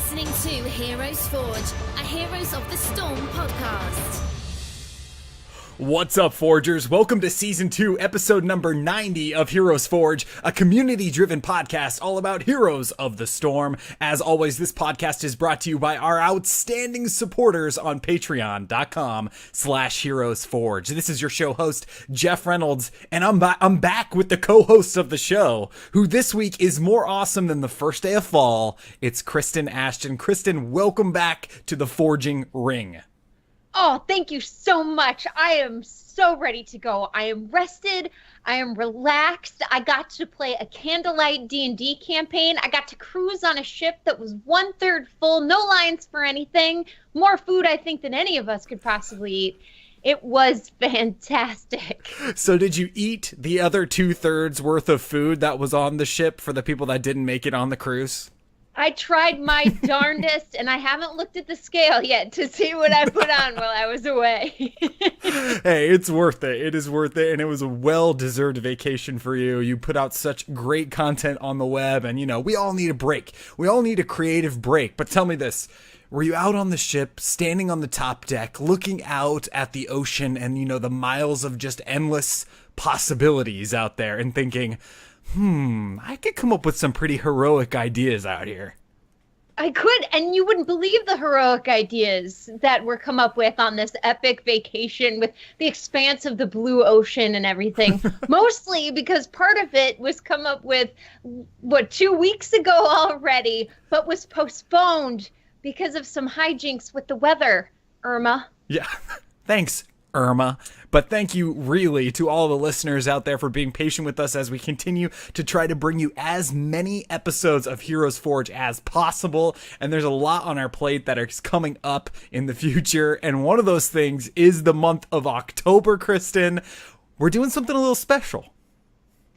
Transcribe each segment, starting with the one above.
listening to Heroes Forge, a Heroes of the Storm podcast. What's up, Forgers? Welcome to Season 2, Episode number 90 of Heroes Forge, a community-driven podcast all about Heroes of the Storm. As always, this podcast is brought to you by our outstanding supporters on patreon.com/HeroesForge. This is your show host, Jeff Reynolds, and I'm back with the co-host of the show, who this week is more awesome than the first day of fall. It's Kristen Ashton. Kristen, welcome back to the Forging Ring. Oh, thank you so much. I am so ready to go. I am rested. I am relaxed. I got to play a candlelight D&D campaign. I got to cruise on a ship that was 1/3 full, no lines for anything. More food, I think, than any of us could possibly eat. It was fantastic. So did you eat the other 2/3 worth of food that was on the ship for the people that didn't make it on the cruise? I tried my darndest, and I haven't looked at the scale yet to see what I put on while I was away. Hey, it's worth it. It is worth it, and it was a well-deserved vacation for you. You put out such great content on the web, and, you know, we all need a break. We all need a creative break. But tell me this. Were you out on the ship, standing on the top deck, looking out at the ocean and, you know, the miles of just endless possibilities out there and thinking, I could come up with some pretty heroic ideas out here? I could, and you wouldn't believe the heroic ideas that were come up with on this epic vacation with the expanse of the blue ocean and everything. Mostly because part of it was come up with, 2 weeks ago already, but was postponed because of some hijinks with the weather, Irma. Yeah, thanks, Irma. But thank you really to all the listeners out there for being patient with us as we continue to try to bring you as many episodes of Heroes Forge as possible. And there's a lot on our plate that is coming up in the future. And one of those things is the month of October, Kristen. We're doing something a little special.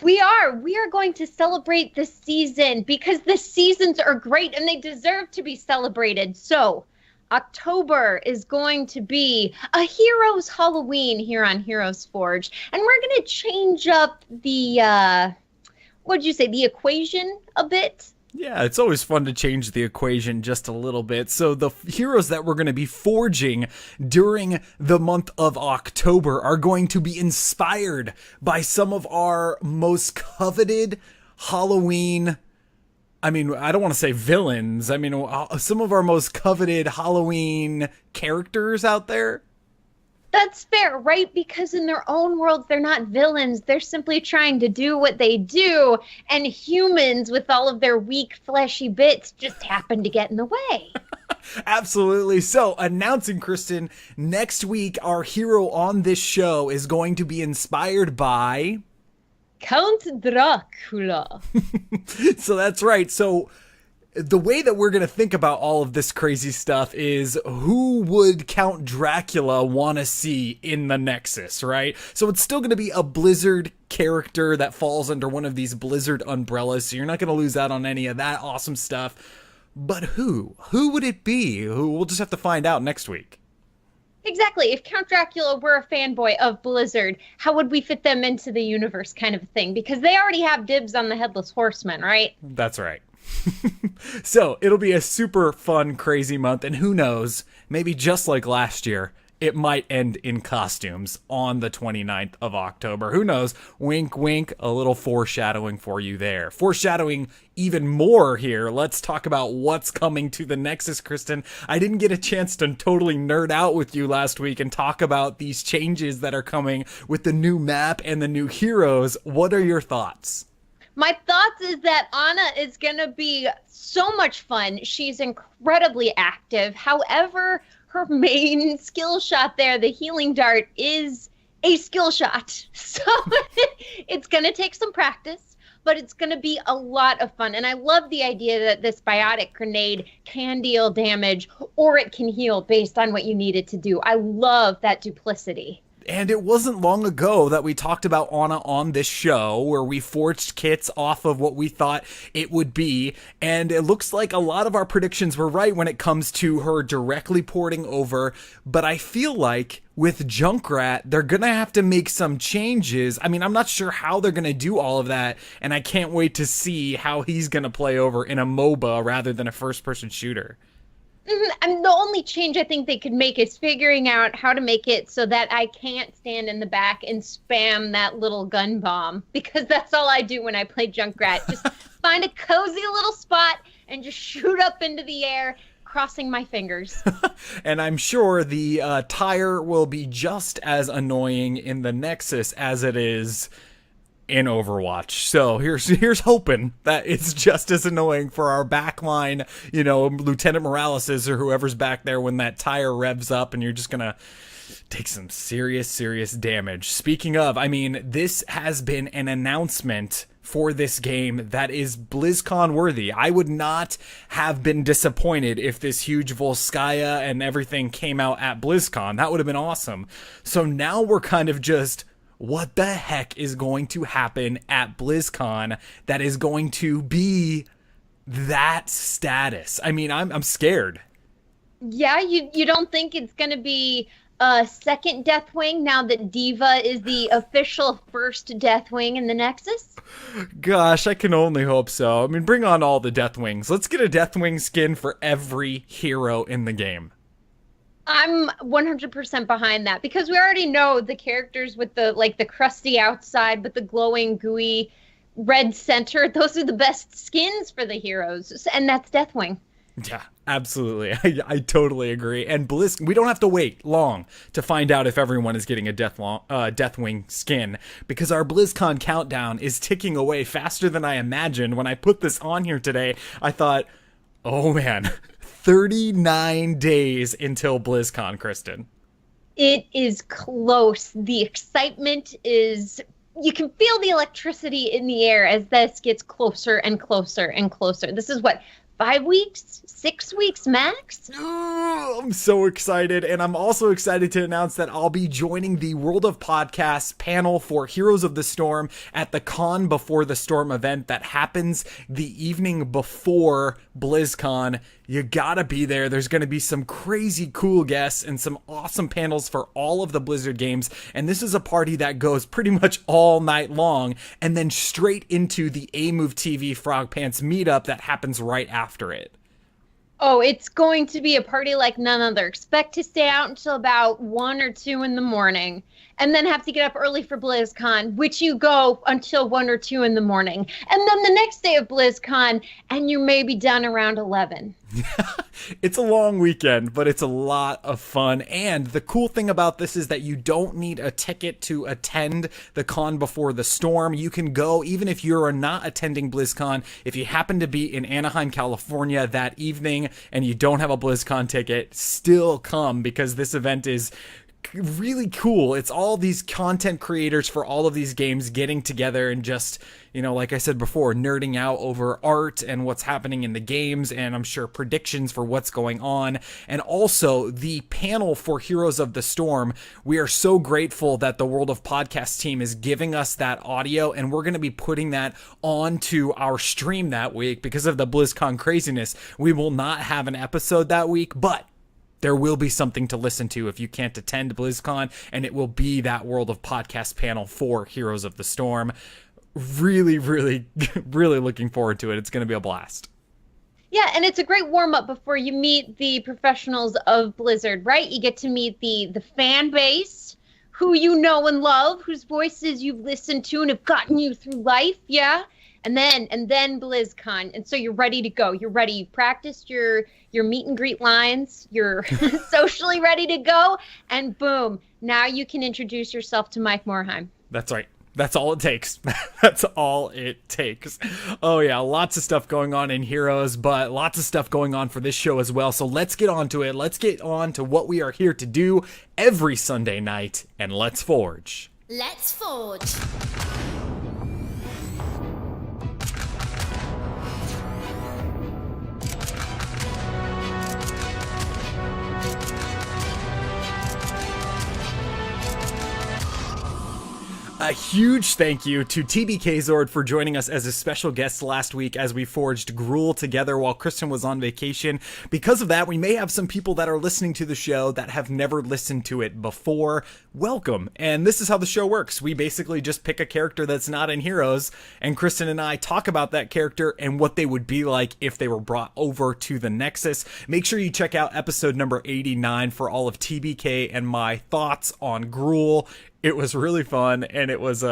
We are going to celebrate this season because the seasons are great and they deserve to be celebrated. So October is going to be a Heroes Halloween here on Heroes Forge. And we're going to change up the, the equation a bit. Yeah, it's always fun to change the equation just a little bit. So the heroes that we're going to be forging during the month of October are going to be inspired by some of our most coveted Halloween, I don't want to say villains. Some of our most coveted Halloween characters out there. That's fair, right? Because in their own worlds, they're not villains. They're simply trying to do what they do. And humans, with all of their weak, fleshy bits, just happen to get in the way. Absolutely. So, announcing, Kristen, next week, our hero on this show is going to be inspired by Count Dracula. So that's right. So the way that we're going to think about all of this crazy stuff is who would Count Dracula want to see in the Nexus, right? So it's still going to be a Blizzard character that falls under one of these Blizzard umbrellas. So you're not going to lose out on any of that awesome stuff. But who? Who would it be? Who? We'll just have to find out next week. Exactly. If Count Dracula were a fanboy of Blizzard, how would we fit them into the universe kind of thing? Because they already have dibs on the Headless Horseman, right? That's right. So it'll be a super fun, crazy month. And who knows, maybe just like last year, it might end in costumes on the 29th of October. Who knows? Wink, wink, a little foreshadowing for you there. Foreshadowing even more here. Let's talk about what's coming to the Nexus, Kristen. I didn't get a chance to totally nerd out with you last week and talk about these changes that are coming with the new map and the new heroes. What are your thoughts? My thoughts is that Anna is going to be so much fun. She's incredibly active. However, her main skill shot there, the healing dart, is a skill shot. So it's going to take some practice, but it's going to be a lot of fun. And I love the idea that this biotic grenade can deal damage or it can heal based on what you need it to do. I love that duplicity. And it wasn't long ago that we talked about Ana on this show, where we forged kits off of what we thought it would be. And it looks like a lot of our predictions were right when it comes to her directly porting over. But I feel like with Junkrat, they're going to have to make some changes. I mean, I'm not sure how they're going to do all of that. And I can't wait to see how he's going to play over in a MOBA rather than a first-person shooter. And the only change I think they could make is figuring out how to make it so that I can't stand in the back and spam that little gun bomb, because that's all I do when I play Junkrat. Just find a cozy little spot and just shoot up into the air, crossing my fingers. And I'm sure the tire will be just as annoying in the Nexus as it is in Overwatch. So here's hoping that it's just as annoying for our backline, Lieutenant Morales or whoever's back there when that tire revs up and you're just gonna take some serious damage. Speaking of, I mean, this has been an announcement for this game that is BlizzCon worthy. I would not have been disappointed if this huge Volskaya and everything came out at BlizzCon. That would have been awesome. So now we're kind of just, what the heck is going to happen at BlizzCon that is going to be that status? I mean, I'm scared. Yeah, you don't think it's going to be a second Deathwing now that Diva is the official first Deathwing in the Nexus? Gosh, I can only hope so. I mean, bring on all the Deathwings. Let's get a Deathwing skin for every hero in the game. I'm 100% behind that, because we already know the characters with the crusty outside with the glowing gooey red center. Those are the best skins for the heroes, and that's Deathwing. Yeah, absolutely. I totally agree. And we don't have to wait long to find out if everyone is getting a Deathwing skin, because our BlizzCon countdown is ticking away faster than I imagined. When I put this on here today, I thought, oh man, 39 days until BlizzCon, Kristen. It is close. The excitement is... You can feel the electricity in the air as this gets closer and closer and closer. This is what, 5 weeks? 6 weeks max? Oh, I'm so excited. And I'm also excited to announce that I'll be joining the World of Podcasts panel for Heroes of the Storm at the Con Before the Storm event that happens the evening before BlizzCon. You gotta be there. There's gonna be some crazy cool guests and some awesome panels for all of the Blizzard games. And this is a party that goes pretty much all night long and then straight into the Amove TV Frog Pants meetup that happens right after it. Oh, it's going to be a party like none other. Expect to stay out until about 1 or 2 in the morning, and then have to get up early for BlizzCon, which you go until 1 or 2 in the morning. And then the next day of BlizzCon, and you may be done around 11. It's a long weekend, but it's a lot of fun. And the cool thing about this is that you don't need a ticket to attend the Con Before the Storm. You can go even if you're not attending BlizzCon. If you happen to be in Anaheim, California that evening and you don't have a BlizzCon ticket, still come, because this event is really cool. It's all these content creators for all of these games getting together and just, like I said before, nerding out over art and what's happening in the games, and I'm sure predictions for what's going on. And also the panel for Heroes of the Storm. We are so grateful that the World of Podcast team is giving us that audio, and we're going to be putting that onto our stream that week. Because of the BlizzCon craziness, we will not have an episode that week, but there will be something to listen to if you can't attend BlizzCon, and it will be that World of Podcast panel for Heroes of the Storm. Really, really, really looking forward to it. It's going to be a blast. Yeah, and it's a great warm-up before you meet the professionals of Blizzard, right? You get to meet the fan base, who you know and love, whose voices you've listened to and have gotten you through life, yeah? And then BlizzCon, and so you're ready to go. You're ready. You've practiced your meet and greet lines. You're socially ready to go, and boom, now you can introduce yourself to Mike Morheim. That's right. That's all it takes. That's all it takes. Oh yeah, lots of stuff going on in Heroes, but lots of stuff going on for this show as well. So let's get on to it. Let's get on to what we are here to do every Sunday night, and let's forge. Let's forge. A huge thank you to TBK Zord for joining us as a special guest last week as we forged Gruul together while Kristen was on vacation. Because of that, we may have some people that are listening to the show that have never listened to it before. Welcome. And this is how the show works. We basically just pick a character that's not in Heroes, and Kristen and I talk about that character and what they would be like if they were brought over to the Nexus. Make sure you check out episode number 89 for all of TBK and my thoughts on Gruul. It was really fun, and it was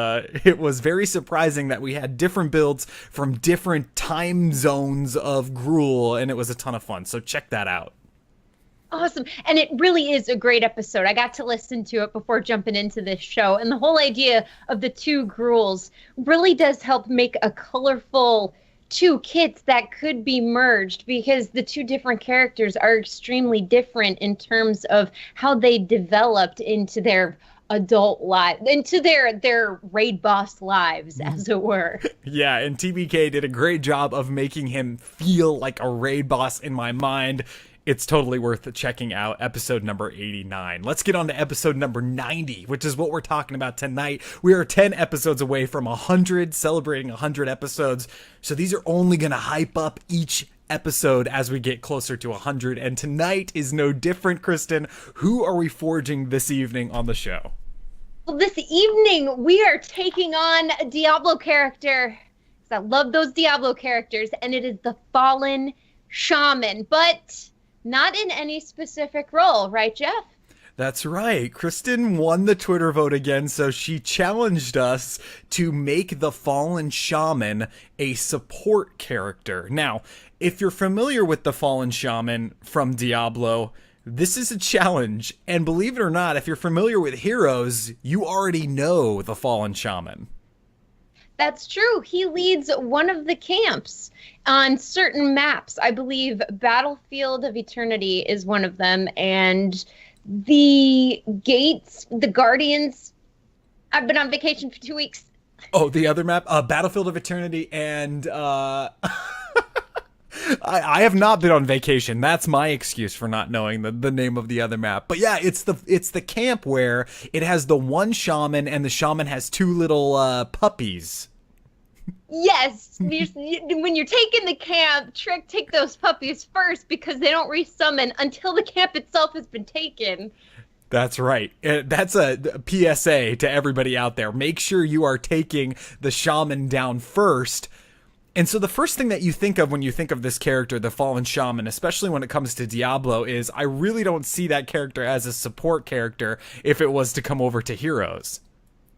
very surprising that we had different builds from different time zones of Gruul, and it was a ton of fun. So check that out. Awesome. And it really is a great episode. I got to listen to it before jumping into this show. And the whole idea of the two Gruuls really does help make a colorful two kits that could be merged, because the two different characters are extremely different in terms of how they developed into their adult life, into their raid boss lives, as it were. Yeah, and TBK did a great job of making him feel like a raid boss in my mind. It's totally worth checking out episode number 89. Let's get on to episode number 90, which is what we're talking about tonight. We are 10 episodes away from 100, celebrating 100 episodes. So these are only going to hype up each episode as we get closer to 100. And tonight is no different, Kristen. Who are we forging this evening on the show? Well, this evening we are taking on a Diablo character, because I love those Diablo characters, and it is the Fallen Shaman, but not in any specific role, right, Jeff? That's right. Kristen won the Twitter vote again, so she challenged us to make the Fallen Shaman a support character. Now, if you're familiar with the Fallen Shaman from Diablo, this is a challenge, and believe it or not, if you're familiar with Heroes, you already know the Fallen Shaman. That's true. He leads one of the camps on certain maps. I believe Battlefield of Eternity is one of them, and the Gates, the Guardians. I've been on vacation for 2 weeks. Oh, the other map? Battlefield of Eternity and... I have not been on vacation. That's my excuse for not knowing the name of the other map. But yeah, it's the camp where it has the one shaman, and the shaman has two little puppies. Yes, when you're taking the camp, take those puppies first, because they don't resummon until the camp itself has been taken. That's right. That's a PSA to everybody out there. Make sure you are taking the shaman down first. And so the first thing that you think of when you think of this character, the Fallen Shaman, especially when it comes to Diablo, is I really don't see that character as a support character if it was to come over to Heroes.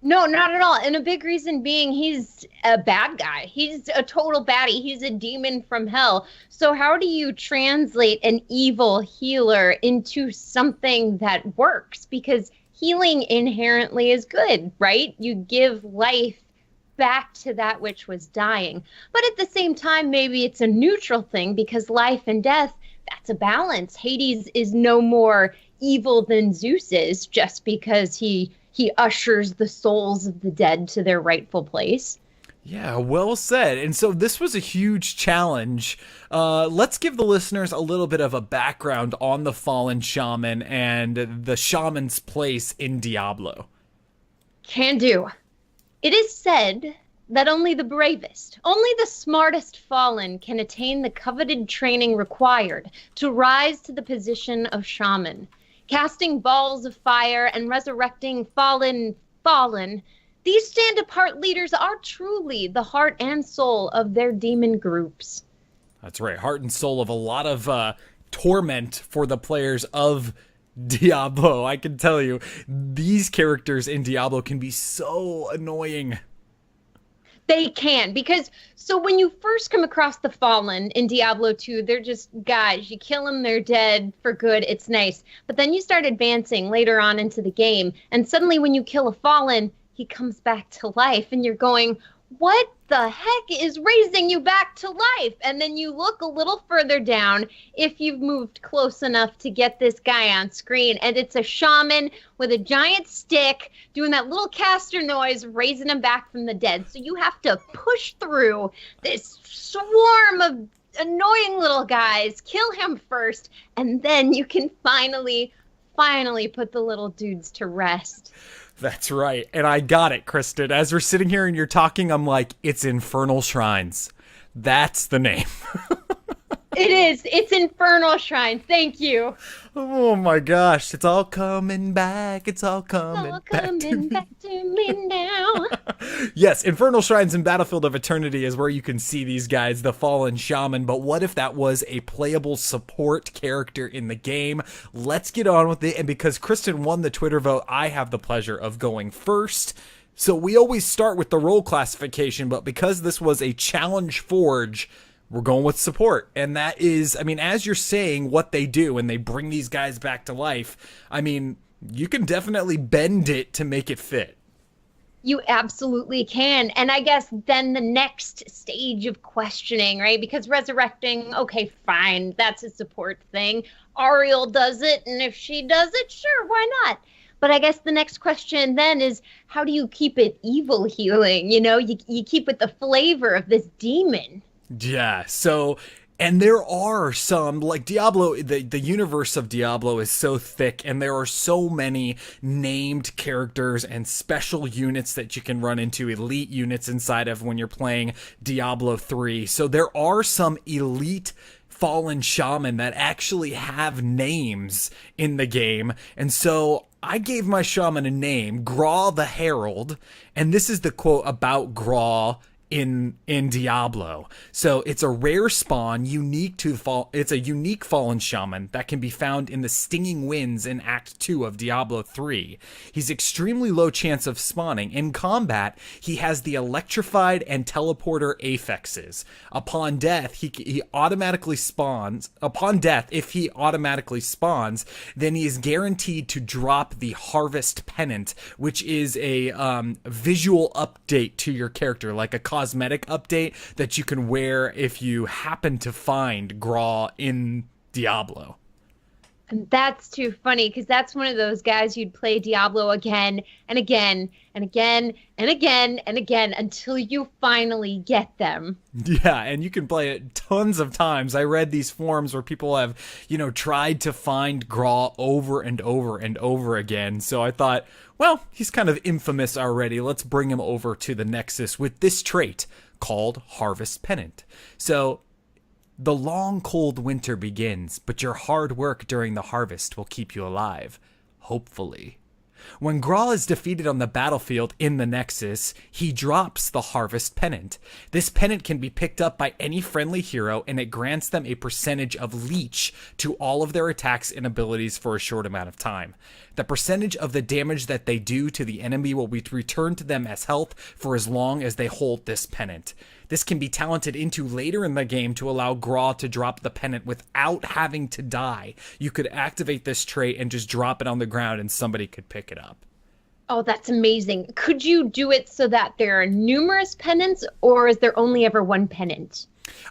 No, not at all. And a big reason being he's a bad guy. He's a total baddie. He's a demon from hell. So how do you translate an evil healer into something that works? Because healing inherently is good, right? You give life back to that which was dying. But at the same time, maybe it's a neutral thing, because life and death, that's a balance. Hades is no more evil than Zeus is, just because he ushers the souls of the dead to their rightful place. Yeah, well said. And so this was a huge challenge. Let's give the listeners a little bit of a background on the Fallen Shaman and the shaman's place in Diablo. Can do. It is said that only the bravest, only the smartest fallen can attain the coveted training required to rise to the position of shaman. Casting balls of fire and resurrecting fallen, these stand-apart leaders are truly the heart and soul of their demon groups. That's right, heart and soul of a lot of torment for the players of Diablo. I can tell you, these characters in Diablo can be so annoying. They can, because so when you first come across the Fallen in Diablo 2, they're just guys. You kill them, they're dead for good. It's nice. But then you start advancing later on into the game, and suddenly when you kill a Fallen, he comes back to life, and you're going, what the heck is raising you back to life? And then you look a little further down if you've moved close enough to get this guy on screen, and it's a shaman with a giant stick doing that little caster noise, raising him back from the dead. So you have to push through this swarm of annoying little guys, kill him first, and then you can finally put the little dudes to rest. That's right. And I got it, Kristen. As we're sitting here and you're talking, I'm like, it's Infernal Shrines. That's the name. It is. It's Infernal Shrine. Thank you. Oh my gosh. It's all coming back. It's all coming, back to me now. Yes, Infernal Shrines in Battlefield of Eternity is where you can see these guys, the Fallen Shaman. But what if that was a playable support character in the game? Let's get on with it. And because Kristen won the Twitter vote, I have the pleasure of going first. So we always start with the role classification, but because this was a challenge forge, we're going with support. And that is, I mean, as you're saying what they do and they bring these guys back to life, I mean, you can definitely bend it to make it fit. You absolutely can. And I guess then the next stage of questioning, right? Because resurrecting, okay, fine, that's a support thing. Ariel does it, and if she does it, sure, why not? But I guess the next question then is, how do you keep it evil healing? You know, you keep it the flavor of this demon. Yeah, so, and there are some, like Diablo, the universe of Diablo is so thick, and there are so many named characters and special units that you can run into, elite units inside of when you're playing Diablo 3. So there are some elite Fallen Shaman that actually have names in the game, and so I gave my shaman a name, Gras the Herald, and this is the quote about Gras in Diablo. So it's a rare spawn, unique to it's a unique Fallen Shaman that can be found in the Stinging Winds in Act 2 of Diablo 3. He's extremely low chance of spawning. In combat, he has the Electrified and Teleporter affixes. Upon death, he automatically spawns. Upon death, if he automatically spawns, then he is guaranteed to drop the Harvest Pennant, which is a visual update to your character, like a cosmetic update that you can wear if you happen to find Gras in Diablo. And that's too funny, because that's one of those guys you'd play Diablo again and again and again and again and again until you finally get them. Yeah, and you can play it tons of times. I read these forums where people have, tried to find Gras over and over and over again. So I thought, well, he's kind of infamous already. Let's bring him over to the Nexus with this trait called Harvest Pennant. So the long cold winter begins, but your hard work during the harvest will keep you alive. Hopefully. When Gras is defeated on the battlefield in the Nexus, he drops the Harvest Pennant. This pennant can be picked up by any friendly hero, and it grants them a percentage of leech to all of their attacks and abilities for a short amount of time. The percentage of the damage that they do to the enemy will be returned to them as health for as long as they hold this pennant. This can be talented into later in the game to allow Gras to drop the pennant without having to die. You could activate this trait and just drop it on the ground and somebody could pick it up. Oh, that's amazing. Could you do it so that there are numerous pennants, or is there only ever one pennant?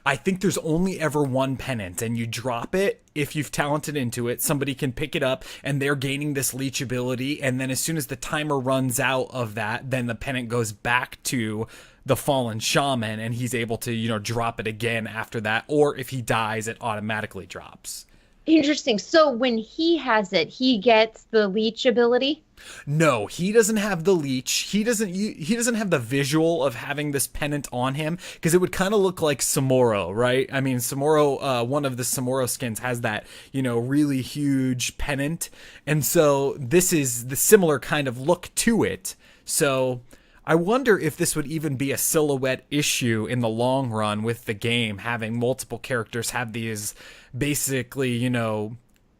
I think there's only ever one pennant, and you drop it. If you've talented into it, somebody can pick it up, and they're gaining this leech ability, and then as soon as the timer runs out of that, then the pennant goes back to the Fallen Shaman, and he's able to, drop it again after that, or if he dies, it automatically drops. Interesting. So when he has it, he gets the leech ability? No, he doesn't have the leech. He doesn't have the visual of having this pennant on him, because it would kind of look like Samoro, right? I mean, Samoro, one of the Samoro skins has that, really huge pennant. And so this is the similar kind of look to it. So I wonder if this would even be a silhouette issue in the long run with the game, having multiple characters have these basically,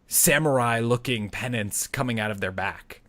samurai-looking pennants coming out of their back.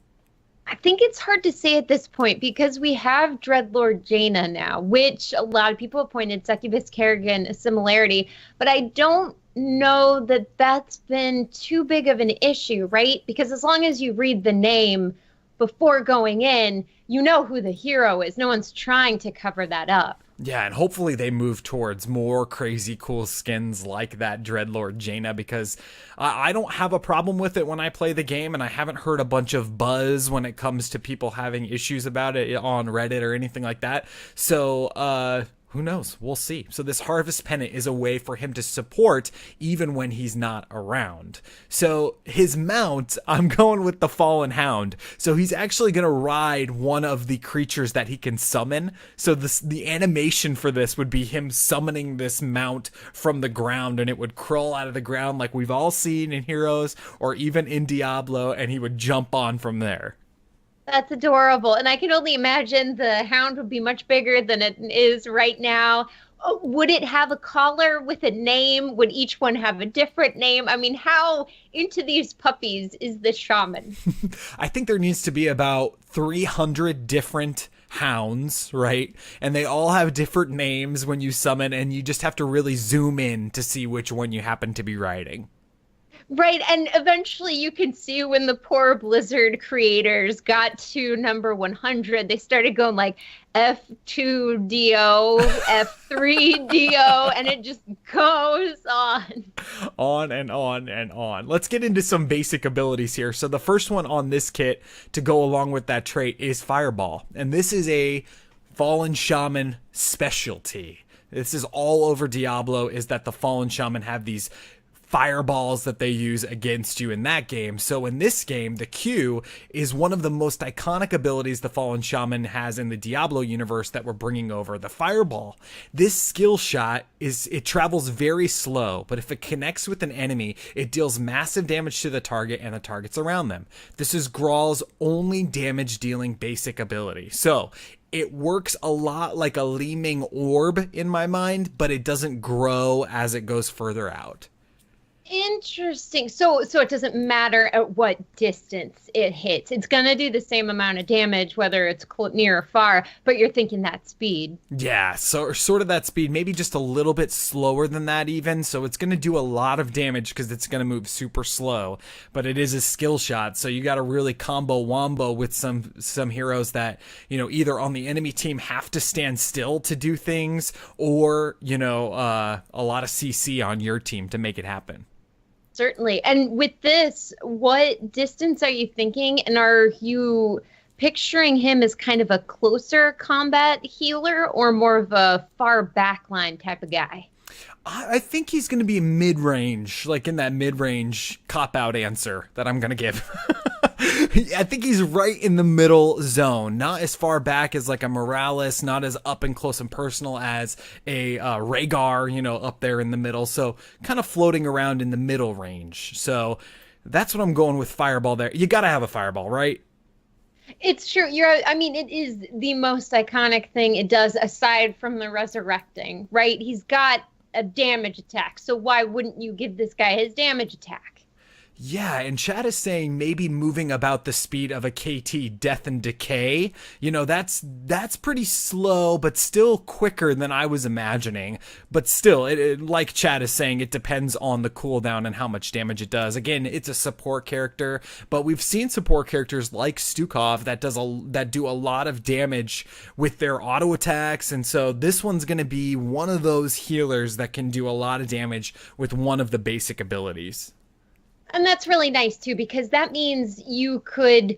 I think it's hard to say at this point, because we have Dreadlord Jaina now, which a lot of people have pointed Succubus Kerrigan a similarity, but I don't know that that's been too big of an issue, right? Because as long as you read the name before going in, you know who the hero is. No one's trying to cover that up. Yeah, and hopefully they move towards more crazy cool skins like that Dreadlord Jaina, because I don't have a problem with it when I play the game, and I haven't heard a bunch of buzz when it comes to people having issues about it on Reddit or anything like that. So Who knows? We'll see. So this Harvest Pennant is a way for him to support even when he's not around. So his mount, I'm going with the Fallen Hound. So he's actually going to ride one of the creatures that he can summon. So the animation for this would be him summoning this mount from the ground, and it would crawl out of the ground like we've all seen in Heroes or even in Diablo, and he would jump on from there. That's adorable. And I can only imagine the hound would be much bigger than it is right now. Would it have a collar with a name? Would each one have a different name? I mean, how into these puppies is the shaman? I think there needs to be about 300 different hounds, right? And they all have different names when you summon, and you just have to really zoom in to see which one you happen to be riding. Right, and eventually you can see when the poor Blizzard creators got to number 100, they started going like F2DO, F3DO, and it just goes on. On and on and on. Let's get into some basic abilities here. So the first one on this kit to go along with that trait is Fireball. And this is a Fallen Shaman specialty. This is all over Diablo, is that the Fallen Shaman have these fireballs that they use against you in that game. So in this game, the Q is one of the most iconic abilities the Fallen Shaman has in the Diablo universe that we're bringing over. The Fireball, this skill shot, it travels very slow, but if it connects with an enemy, it deals massive damage to the target and the targets around them. This is Graal's only damage dealing basic ability. So it works a lot like a Leeming Orb in my mind, but it doesn't grow as it goes further out. Interesting. So it doesn't matter at what distance it hits. It's going to do the same amount of damage, whether it's near or far, but you're thinking that speed. Yeah, so sort of that speed, maybe just a little bit slower than that even. So it's going to do a lot of damage because it's going to move super slow, but it is a skill shot. So you got to really combo wombo with some heroes that, you know, either on the enemy team have to stand still to do things, or, you know, a lot of CC on your team to make it happen. Certainly. And with this, what distance are you thinking? And are you picturing him as kind of a closer combat healer or more of a far backline type of guy? I think he's going to be mid-range, like in that mid-range cop-out answer that I'm going to give. I think he's right in the middle zone, not as far back as like a Morales, not as up and close and personal as a Rhaegar, you know, up there in the middle. So kind of floating around in the middle range. So that's what I'm going with Fireball there. You got to have a Fireball, right? It's true. I mean, it is the most iconic thing it does aside from the resurrecting, right? He's got a damage attack. So why wouldn't you give this guy his damage attack? Yeah, and chat is saying maybe moving about the speed of a KT Death and Decay. You know, that's pretty slow, but still quicker than I was imagining. But still, like chat is saying, it depends on the cooldown and how much damage it does. Again, it's a support character, but we've seen support characters like Stukov that do a lot of damage with their auto attacks, and so this one's going to be one of those healers that can do a lot of damage with one of the basic abilities. And that's really nice, too, because that means you could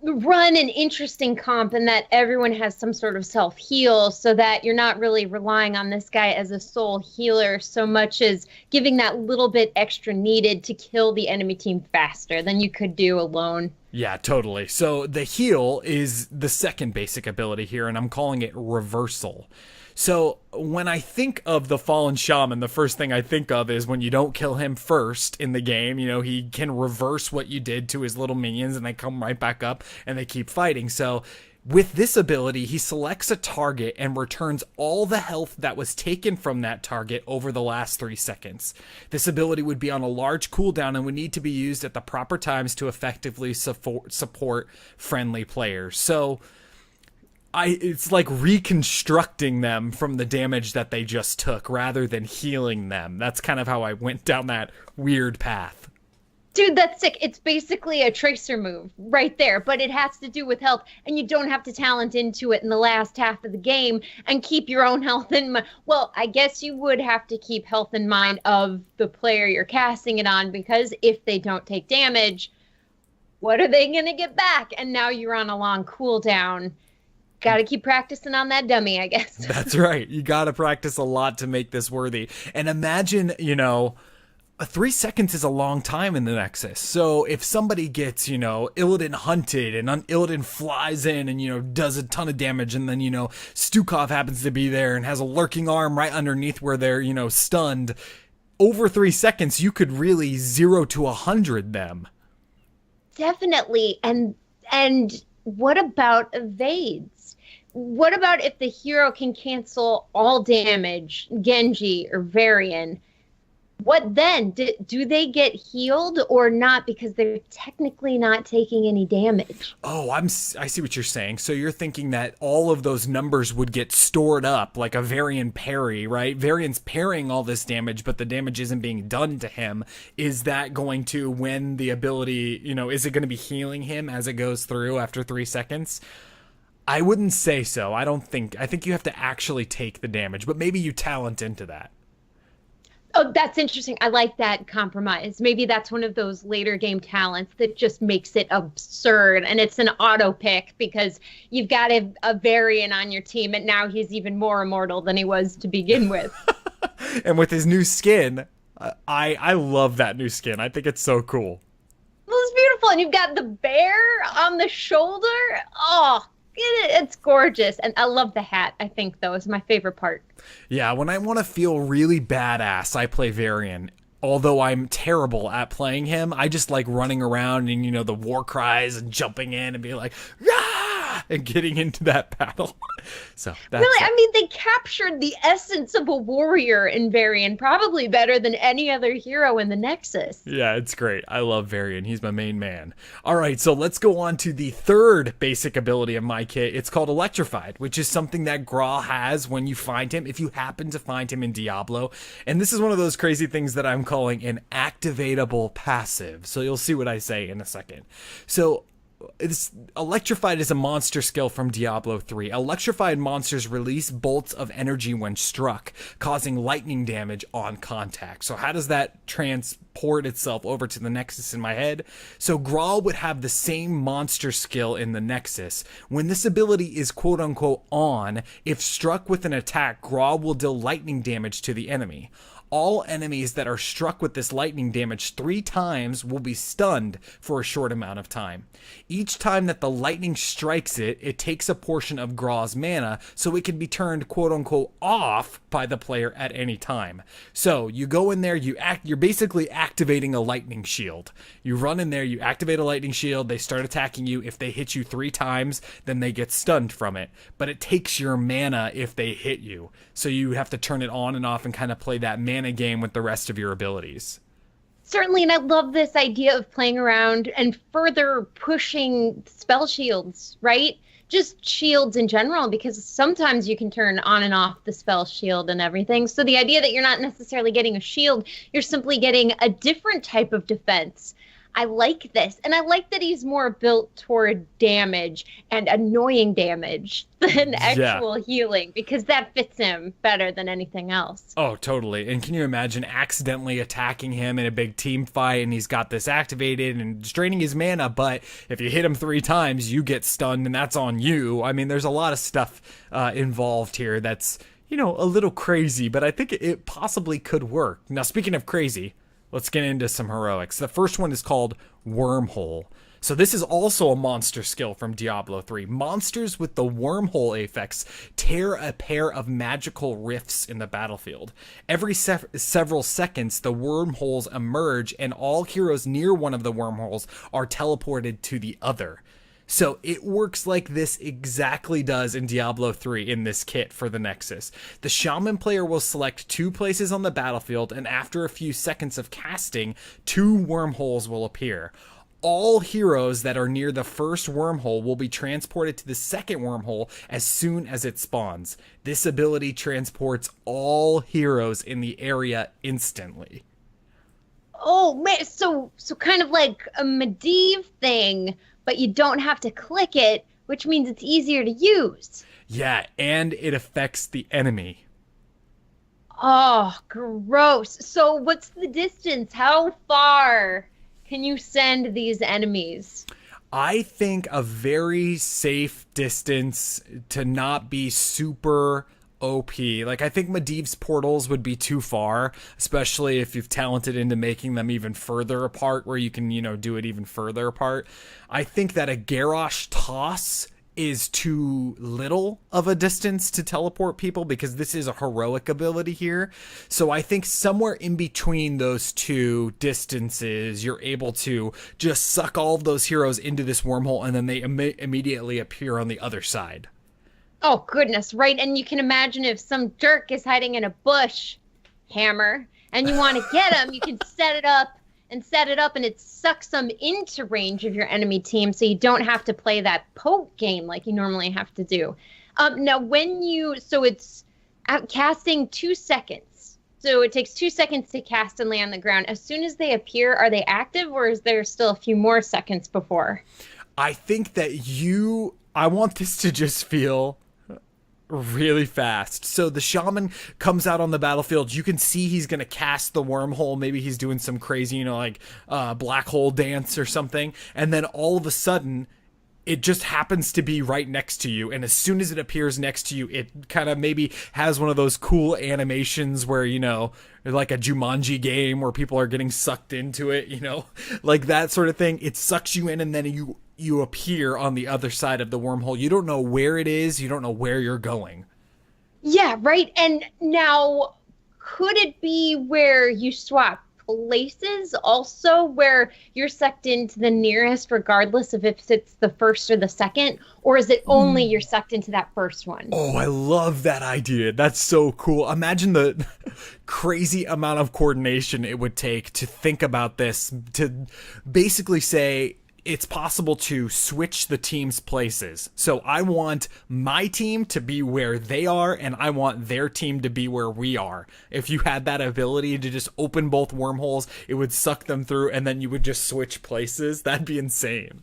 run an interesting comp and that everyone has some sort of self-heal so that you're not really relying on this guy as a sole healer so much as giving that little bit extra needed to kill the enemy team faster than you could do alone. Yeah, totally. So the heal is the second basic ability here, and I'm calling it Reversal. So when I think of the Fallen Shaman, the first thing I think of is when you don't kill him first in the game, you know, he can reverse what you did to his little minions and they come right back up and they keep fighting. So with this ability, he selects a target and returns all the health that was taken from that target over the last 3 seconds. This ability would be on a large cooldown and would need to be used at the proper times to effectively support friendly players. So it's like reconstructing them from the damage that they just took rather than healing them. That's kind of how I went down that weird path. Dude, that's sick. It's basically a tracer move right there, but it has to do with health, and you don't have to talent into it in the last half of the game and keep your own health in mind. Well, I guess you would have to keep health in mind of the player you're casting it on, because if they don't take damage, what are they going to get back? And now you're on a long cooldown. Got to keep practicing on that dummy, I guess. That's right. You got to practice a lot to make this worthy. And imagine, 3 seconds is a long time in the Nexus. So if somebody gets, Illidan hunted and Illidan flies in and, does a ton of damage, and then, Stukov happens to be there and has a lurking arm right underneath where they're, stunned, over 3 seconds, you could really 0 to 100 them. Definitely. And what about evades? What about if the hero can cancel all damage, Genji or Varian? What then? Do they get healed or not because they're technically not taking any damage? Oh, I see what you're saying. So you're thinking that all of those numbers would get stored up like a Varian parry, right? Varian's parrying all this damage, but the damage isn't being done to him. Is that going to, when the ability, is it going to be healing him as it goes through after 3 seconds? I wouldn't say so. I think you have to actually take the damage, but maybe you talent into that. Oh, that's interesting. I like that compromise. Maybe that's one of those later game talents that just makes it absurd, and it's an auto pick because you've got a Varian on your team, and now he's even more immortal than he was to begin with. And with his new skin, I love that new skin. I think it's so cool. Well, it's beautiful, and you've got the bear on the shoulder. Oh, it's gorgeous. And I love the hat, I think, though, is my favorite part. Yeah, when I want to feel really badass, I play Varian. Although I'm terrible at playing him, I just like running around and, the war cries and jumping in and being like, "Rah!" and getting into that battle. So that's really, I mean, they captured the essence of a warrior in Varian probably better than any other hero in the Nexus. Yeah, it's great. I love Varian. He's my main man. All right, so let's go on to the third basic ability of my kit. It's called Electrified, which is something that Gras has when you find him, if you happen to find him in Diablo. And this is one of those crazy things that I'm calling an activatable passive. So you'll see what I say in a second. So Electrified is a monster skill from Diablo 3. Electrified monsters release bolts of energy when struck, causing lightning damage on contact. So how does that transport itself over to the Nexus in my head? So Gras would have the same monster skill in the Nexus. When this ability is quote-unquote on, if struck with an attack, Gras will deal lightning damage to the enemy. All enemies that are struck with this lightning damage 3 times will be stunned for a short amount of time. Each time that the lightning strikes it, it takes a portion of Gras' mana, so it can be turned quote-unquote off by the player at any time. So you go in there, you're basically activating a lightning shield. You run in there, you activate a lightning shield, they start attacking you. If they hit you 3 times, then they get stunned from it. But it takes your mana if they hit you. So you have to turn it on and off and kind of play that mana game with the rest of your abilities. Certainly, and I love this idea of playing around and further pushing spell shields, right? Just shields in general, because sometimes you can turn on and off the spell shield and everything. So the idea that you're not necessarily getting a shield, you're simply getting a different type of defense. I like this. And I like that he's more built toward damage and annoying damage than actual healing, because that fits him better than anything else. Oh, totally. And can you imagine accidentally attacking him in a big team fight and he's got this activated and draining his mana, but if you hit him 3 times, you get stunned and that's on you. I mean, there's a lot of stuff involved here that's, a little crazy, but I think it possibly could work. Now, speaking of crazy, let's get into some heroics. The first one is called Wormhole. So this is also a monster skill from Diablo 3. Monsters with the Wormhole affix tear a pair of magical rifts in the battlefield. Every several seconds, the wormholes emerge, and all heroes near one of the wormholes are teleported to the other. So it works like this exactly does in Diablo 3 in this kit for the Nexus. The Shaman player will select 2 places on the battlefield, and after a few seconds of casting, 2 wormholes will appear. All heroes that are near the first wormhole will be transported to the second wormhole as soon as it spawns. This ability transports all heroes in the area instantly. Oh, man, so kind of like a Medivh thing, but you don't have to click it, which means it's easier to use. Yeah, and it affects the enemy. Oh, gross. So what's the distance? How far can you send these enemies? I think a very safe distance to not be super OP. Like, I think Medivh's portals would be too far, especially if you've talented into making them even further apart, where you can, do it even further apart. I think that a Garrosh toss is too little of a distance to teleport people, because this is a heroic ability here. So I think somewhere in between those two distances, you're able to just suck all of those heroes into this wormhole, and then they immediately appear on the other side. Oh, goodness, right. And you can imagine if some jerk is hiding in a bush, Hammer, and you want to get him, you can set it up, and it sucks them into range of your enemy team, so you don't have to play that poke game like you normally have to do. Now, so it's casting 2 seconds. So it takes 2 seconds to cast and lay on the ground. As soon as they appear, are they active, or is there still a few more seconds before? I think that I want this to just feel really fast. So the shaman comes out on the battlefield. You can see he's going to cast the wormhole. Maybe he's doing some crazy, black hole dance or something. And then all of a sudden, it just happens to be right next to you. And as soon as it appears next to you, it kind of maybe has one of those cool animations where, like a Jumanji game where people are getting sucked into it, like that sort of thing. It sucks you in, and then you appear on the other side of the wormhole. You don't know where it is. You don't know where you're going. Yeah, right. And now, could it be where you swap places also, where you're sucked into the nearest regardless of if it's the first or the second, or is it only you're sucked into that first one? Oh, I love that idea. That's so cool. Imagine the crazy amount of coordination it would take to think about this, to basically say it's possible to switch the team's places. So I want my team to be where they are, and I want their team to be where we are. If you had that ability to just open both wormholes, it would suck them through, and then you would just switch places. That'd be insane.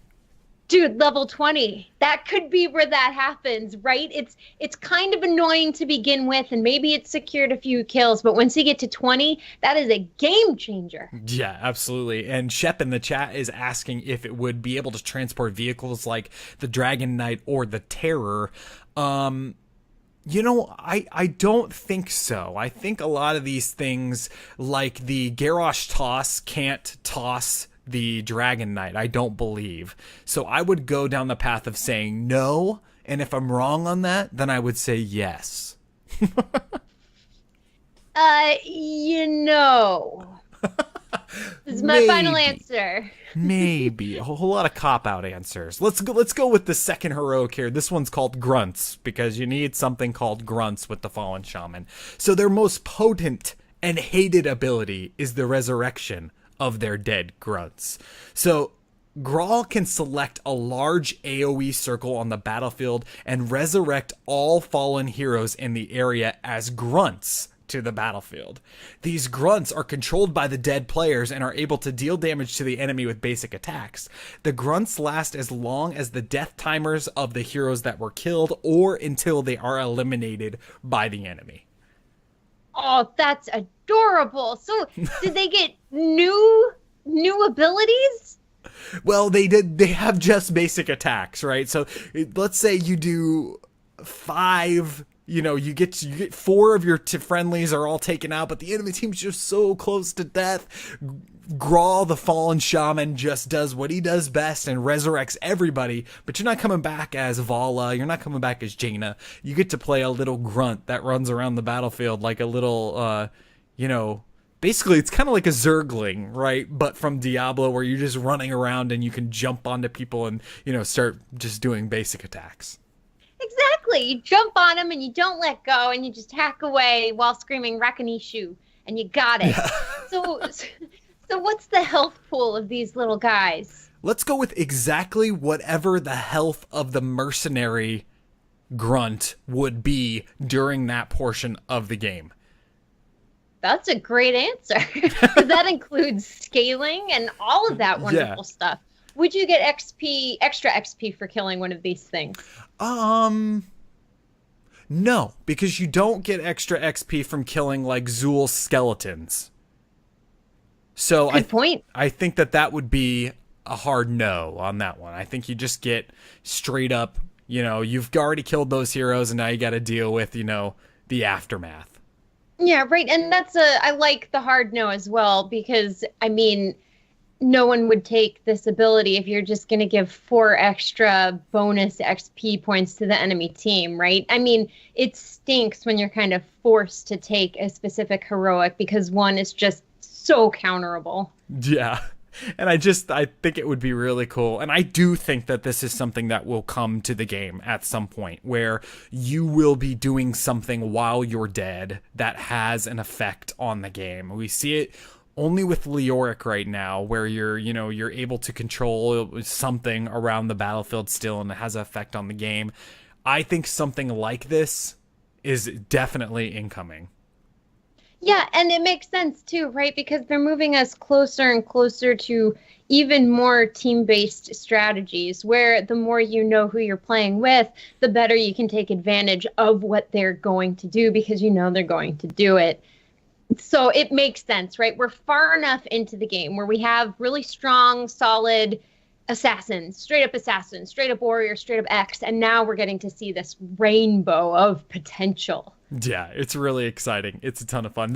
Dude, level 20. That could be where that happens, right? It's kind of annoying to begin with, and maybe it's secured a few kills, but once you get to 20, that is a game changer. Yeah, absolutely. And Shep in the chat is asking if it would be able to transport vehicles like the Dragon Knight or the Terror. I don't think so. I think a lot of these things, like the Garrosh toss, can't toss the Dragon Knight, I don't believe. So I would go down the path of saying no, and if I'm wrong on that, then I would say yes. This is my final answer. Maybe. A whole lot of cop-out answers. Let's go with the second heroic here. This one's called Grunts, because you need something called Grunts with the Fallen Shaman. So their most potent and hated ability is the resurrection of their dead grunts. So Gras can select a large AoE circle on the battlefield and resurrect all fallen heroes in the area as grunts to the battlefield. These grunts are controlled by the dead players and are able to deal damage to the enemy with basic attacks. The grunts last as long as the death timers of the heroes that were killed, or until they are eliminated by the enemy. Oh, that's adorable. So did they get new abilities? Well, they did. They have just basic attacks, right? So let's say you do 5, you get 4 of your friendlies are all taken out, but the enemy team's just so close to death. Gras the Fallen Shaman just does what he does best and resurrects everybody, but you're not coming back as Vala, you're not coming back as Jaina. You get to play a little grunt that runs around the battlefield like a little, basically it's kind of like a Zergling, right? But from Diablo, where you're just running around and you can jump onto people and, start just doing basic attacks. Exactly. You jump on them and you don't let go, and you just hack away while screaming Rakanishu, and you got it. Yeah. So what's the health pool of these little guys? Let's go with exactly whatever the health of the mercenary grunt would be during that portion of the game. That's a great answer. That includes scaling and all of that wonderful stuff. Would you get extra XP for killing one of these things? No, because you don't get extra XP from killing like Zul's skeletons. So Good point. I think that would be a hard no on that one. I think you just get straight up, you've already killed those heroes and now you got to deal with, the aftermath. Yeah, right. And I like the hard no as well, because no one would take this ability if you're just going to give 4 extra bonus XP points to the enemy team, right? It stinks when you're kind of forced to take a specific heroic because one is just so counterable. Yeah. And I think it would be really cool. And I do think that this is something that will come to the game at some point where you will be doing something while you're dead that has an effect on the game. We see it only with Leoric right now, where you're able to control something around the battlefield still, and it has an effect on the game. I think something like this is definitely incoming. Yeah, and it makes sense too, right? Because they're moving us closer and closer to even more team-based strategies, where the more you know who you're playing with, the better you can take advantage of what they're going to do, because they're going to do it. So it makes sense, right? We're far enough into the game where we have really strong, solid assassins, straight up warrior, straight up X, and now we're getting to see this rainbow of potential. Yeah, it's really exciting. It's a ton of fun.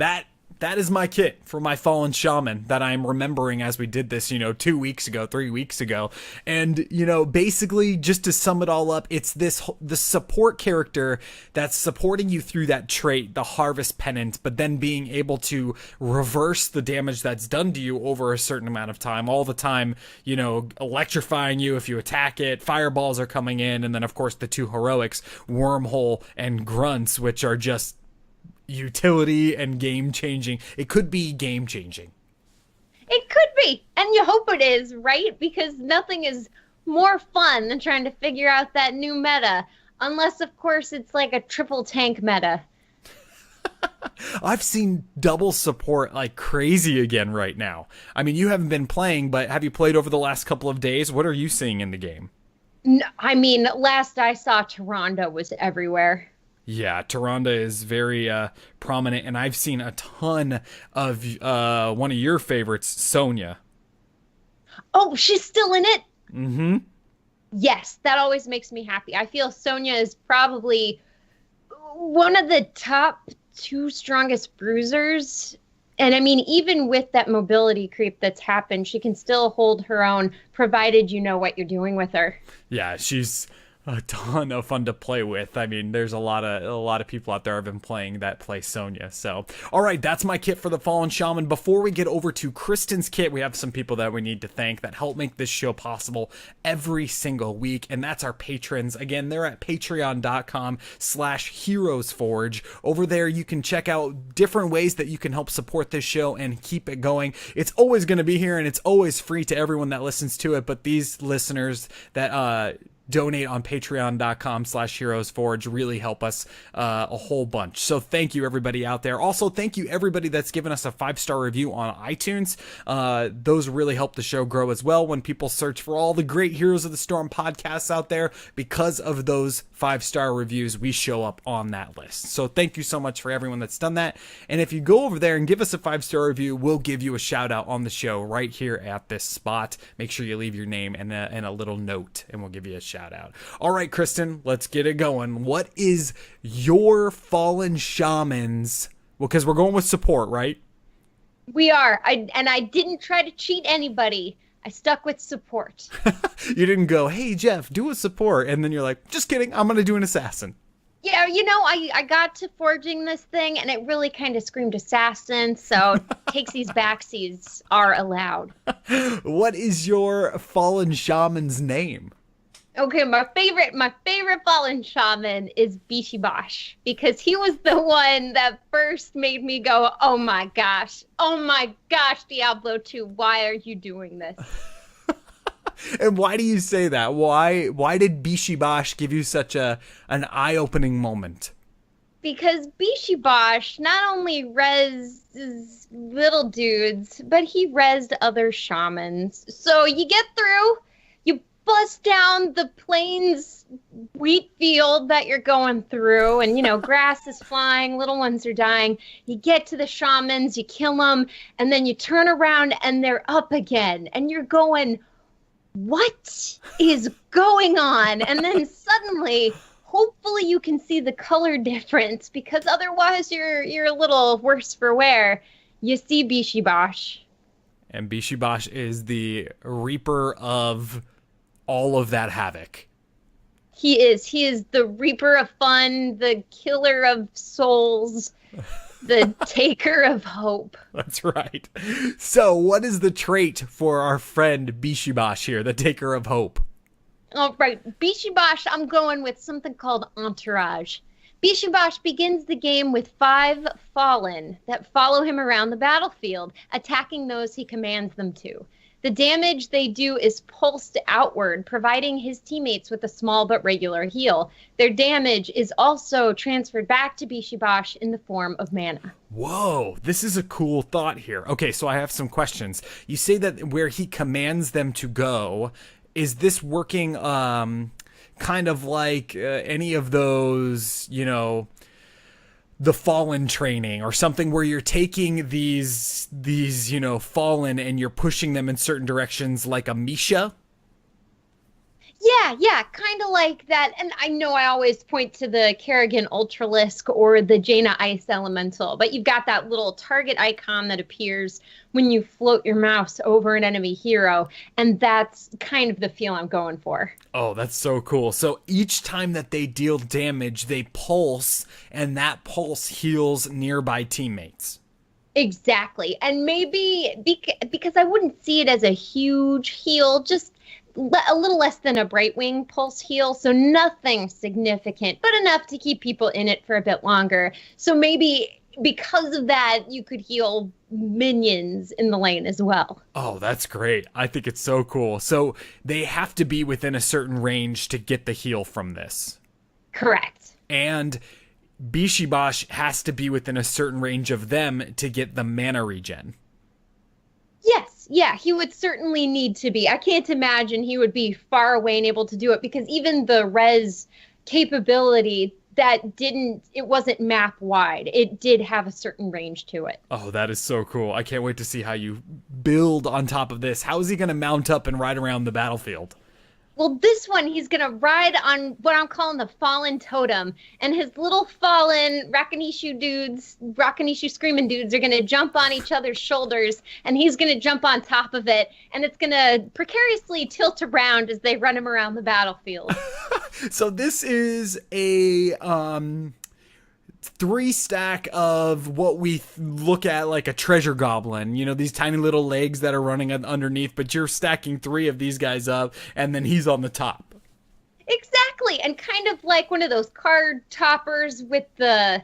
That is my kit for my Fallen Shaman that I'm remembering as we did this, 2 weeks ago, 3 weeks ago. And, basically just to sum it all up, it's the support character that's supporting you through that trait, the Harvest Pennant, but then being able to reverse the damage that's done to you over a certain amount of time, all the time, electrifying you if you attack it, fireballs are coming in, and then of course the 2 heroics, Wormhole and Grunts, which are just utility and game changing. It could be game changing. It could be, and you hope it is, right? Because nothing is more fun than trying to figure out that new meta, unless of course it's like a triple tank meta. I've seen double support like crazy again right now. You haven't been playing, but have you played over the last couple of days? What are you seeing in the game? No, last I saw, Tyrande was everywhere. Yeah, Tyrande is very prominent, and I've seen a ton of one of your favorites, Sonya. Oh, she's still in it? Mm-hmm. Yes, that always makes me happy. I feel Sonya is probably one of the top 2 strongest bruisers. And even with that mobility creep that's happened, she can still hold her own, provided you know what you're doing with her. Yeah, she's a ton of fun to play with. There's a lot of people out there have been playing that play Sonya. So, all right, that's my kit for the Fallen Shaman. Before we get over to Kristen's kit, we have some people that we need to thank that help make this show possible every single week, and that's our patrons. Again, they're at patreon.com/HeroesForge. Over there, you can check out different ways that you can help support this show and keep it going. It's always going to be here, and it's always free to everyone that listens to it, but these listeners that donate on patreon.com/HeroesForge really help us a whole bunch. So thank you everybody out there. Also, thank you everybody that's given us a 5-star review on iTunes. Those really help the show grow as well when people search for all the great Heroes of the Storm podcasts out there. Because of those 5-star reviews, we show up on that list. So thank you so much for everyone that's done that. And if you go over there and give us a 5-star review, we'll give you a shout out on the show right here at this spot. Make sure you leave your name and a little note, and we'll give you a shout out. All right, Kristen, let's get it going. What is your Fallen Shamans? Well, because we're going with support, right? We are. I didn't try to cheat anybody. I stuck with support. You didn't go, hey, Jeff, do a support. And then you're like, just kidding. I'm going to do an assassin. Yeah, I got to forging this thing, and it really kind of screamed assassin, so takesies backsies are allowed. What is your Fallen Shaman's name? Okay, my favorite Fallen Shaman is Bishibosh, because he was the one that first made me go, oh my gosh, Diablo 2, why are you doing this? And why do you say that? Why did Bishibosh give you such an eye-opening moment? Because Bishibosh not only rezzes little dudes, but he rezzed other shamans. So you get through, you bust down the plains wheat field that you're going through, and grass is flying, little ones are dying. You get to the shamans, you kill them, and then you turn around and they're up again, and you're going, what is going on? And then suddenly, hopefully you can see the color difference, because otherwise you're a little worse for wear. You see Bishibosh. And Bishibosh is the reaper of all of that havoc. He is the reaper of fun, the killer of souls, the taker of hope. That's right. So what is the trait for our friend Bishibosh here, the taker of hope? All right, Bishibosh, I'm going with something called Entourage. Bishibosh begins the game with 5 Fallen that follow him around the battlefield, attacking those he commands them to. The damage they do is pulsed outward, providing his teammates with a small but regular heal. Their damage is also transferred back to Bishibosh in the form of mana. Whoa, this is a cool thought here. Okay, so I have some questions. You say that where he commands them to go, is this working kind of like any of those, the Fallen training or something where you're taking these Fallen and you're pushing them in certain directions like a Misha? Yeah, kind of like that. And I know I always point to the Kerrigan Ultralisk or the Jaina Ice Elemental, but you've got that little target icon that appears when you float your mouse over an enemy hero, and that's kind of the feel I'm going for. Oh, that's so cool. So each time that they deal damage, they pulse, and that pulse heals nearby teammates. Exactly. And maybe because I wouldn't see it as a huge heal, just a little less than a Brightwing pulse heal, so nothing significant, but enough to keep people in it for a bit longer. So maybe because of that, you could heal minions in the lane as well. Oh, that's great. I think it's so cool. So they have to be within a certain range to get the heal from this. Correct. And Bishibosh has to be within a certain range of them to get the mana regen. Yes, yeah, he would certainly need to be. I can't imagine he would be far away and able to do it, because even the res capability, it wasn't map wide. It did have a certain range to it. Oh, that is so cool. I can't wait to see how you build on top of this. How is he going to mount up and ride around the battlefield? Well, this one, he's going to ride on what I'm calling the Fallen Totem, and his little Fallen Rakanishu screaming dudes are going to jump on each other's shoulders, and he's going to jump on top of it, and it's going to precariously tilt around as they run him around the battlefield. So this is a 3 stack of what we look at like a treasure goblin, these tiny little legs that are running underneath, but you're stacking 3 of these guys up and then he's on the top. Exactly. And kind of like one of those card toppers with the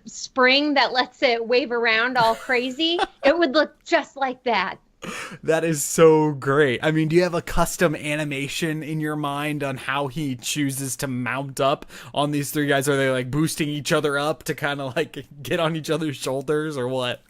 spring that lets it wave around all crazy. It would look just like that. That is so great. I mean, do you have a custom animation in your mind on how he chooses to mount up on these 3 guys? Are they like boosting each other up to kind of like get on each other's shoulders or what?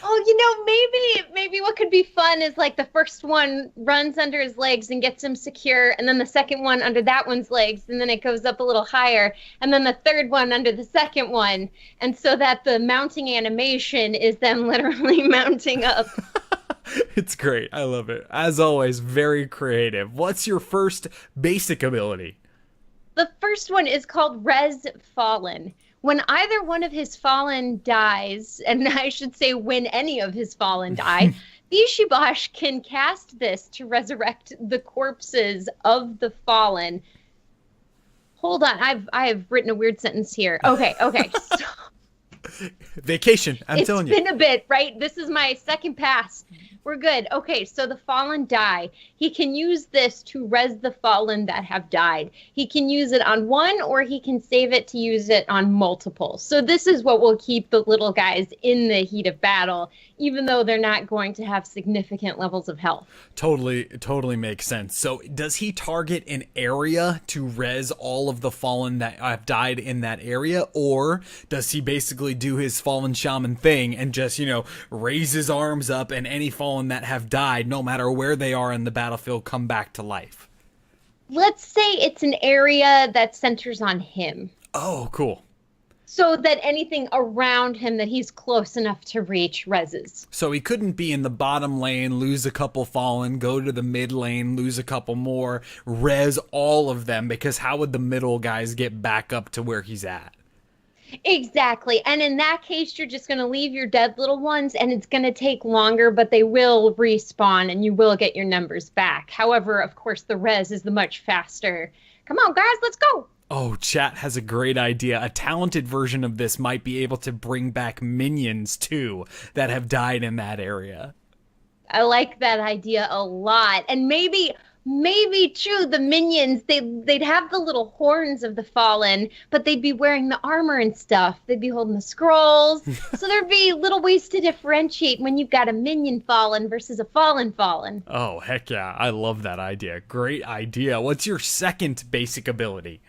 Oh, maybe what could be fun is like the first one runs under his legs and gets him secure, and then the second one under that one's legs, and then it goes up a little higher, and then the third one under the second one, and so that the mounting animation is them literally mounting up. It's great. I love it. As always, very creative. What's your first basic ability? The first one is called Res Fallen. When either one of his Fallen dies, and I should say when any of his Fallen die, Bishibosh can cast this to resurrect the corpses of the Fallen. Hold on, I've written a weird sentence here. Okay. So, vacation, I'm telling you. It's been a bit, right? This is my second pass. We're good. Okay, so the Fallen die. He can use this to res the Fallen that have died. He can use it on one, or he can save it to use it on multiple. So this is what will keep the little guys in the heat of battle, even though they're not going to have significant levels of health. Totally makes sense. So does he target an area to res all of the Fallen that have died in that area, or does he basically do his Fallen Shaman thing and just, raise his arms up and any Fallen that have died, no matter where they are in the battlefield, come back to life? Let's say it's an area that centers on him. Oh, cool. so that anything around him that he's close enough to reach reses. So he couldn't be in the bottom lane, lose a couple fallen, go to the mid lane, lose a couple more, res all of them, because how would the middle guys get back up to where he's at? Exactly. And in that case, you're just going to leave your dead little ones, and it's going to take longer, but they will respawn and you will get your numbers back. However, of course, the res is the much faster. Come on, guys, let's go. Oh, chat has a great idea. A talented version of this might be able to bring back minions, too, that have died in that area. I like that idea a lot. And maybe too, the minions, they'd have the little horns of the fallen, but they'd be wearing the armor and stuff. They'd be holding the scrolls. So there'd be little ways to differentiate when you've got a minion fallen versus a fallen. Oh, heck yeah. I love that idea. Great idea. What's your second basic ability?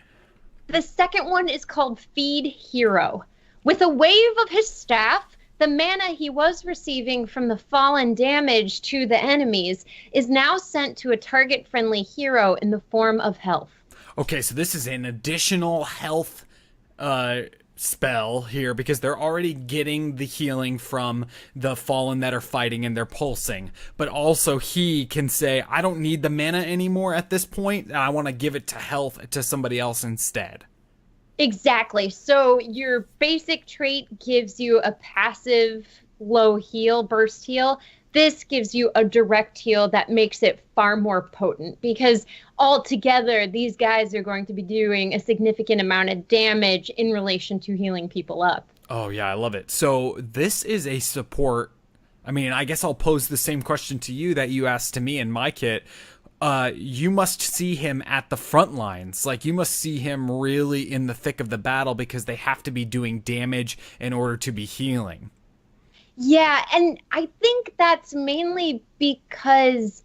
The second one is called Feed Hero. With a wave of his staff, the mana he was receiving from the fallen damage to the enemies is now sent to a target-friendly hero in the form of health. Okay, so this is an additional health spell here, because they're already getting the healing from the fallen that are fighting and they're pulsing. But also he can say, I don't need the mana anymore at this point. I want to give it to health to somebody else instead. Exactly. So your basic trait gives you a passive low heal, burst heal. This gives you a direct heal that makes it far more potent, because altogether these guys are going to be doing a significant amount of damage in relation to healing people up. Oh yeah, I love it. So this is a support. I mean, I guess I'll pose the same question to you that you asked to me in my kit. You must see him at the front lines. Like, you must see him really in the thick of the battle, because they have to be doing damage in order to be healing. Yeah, and I think that's mainly because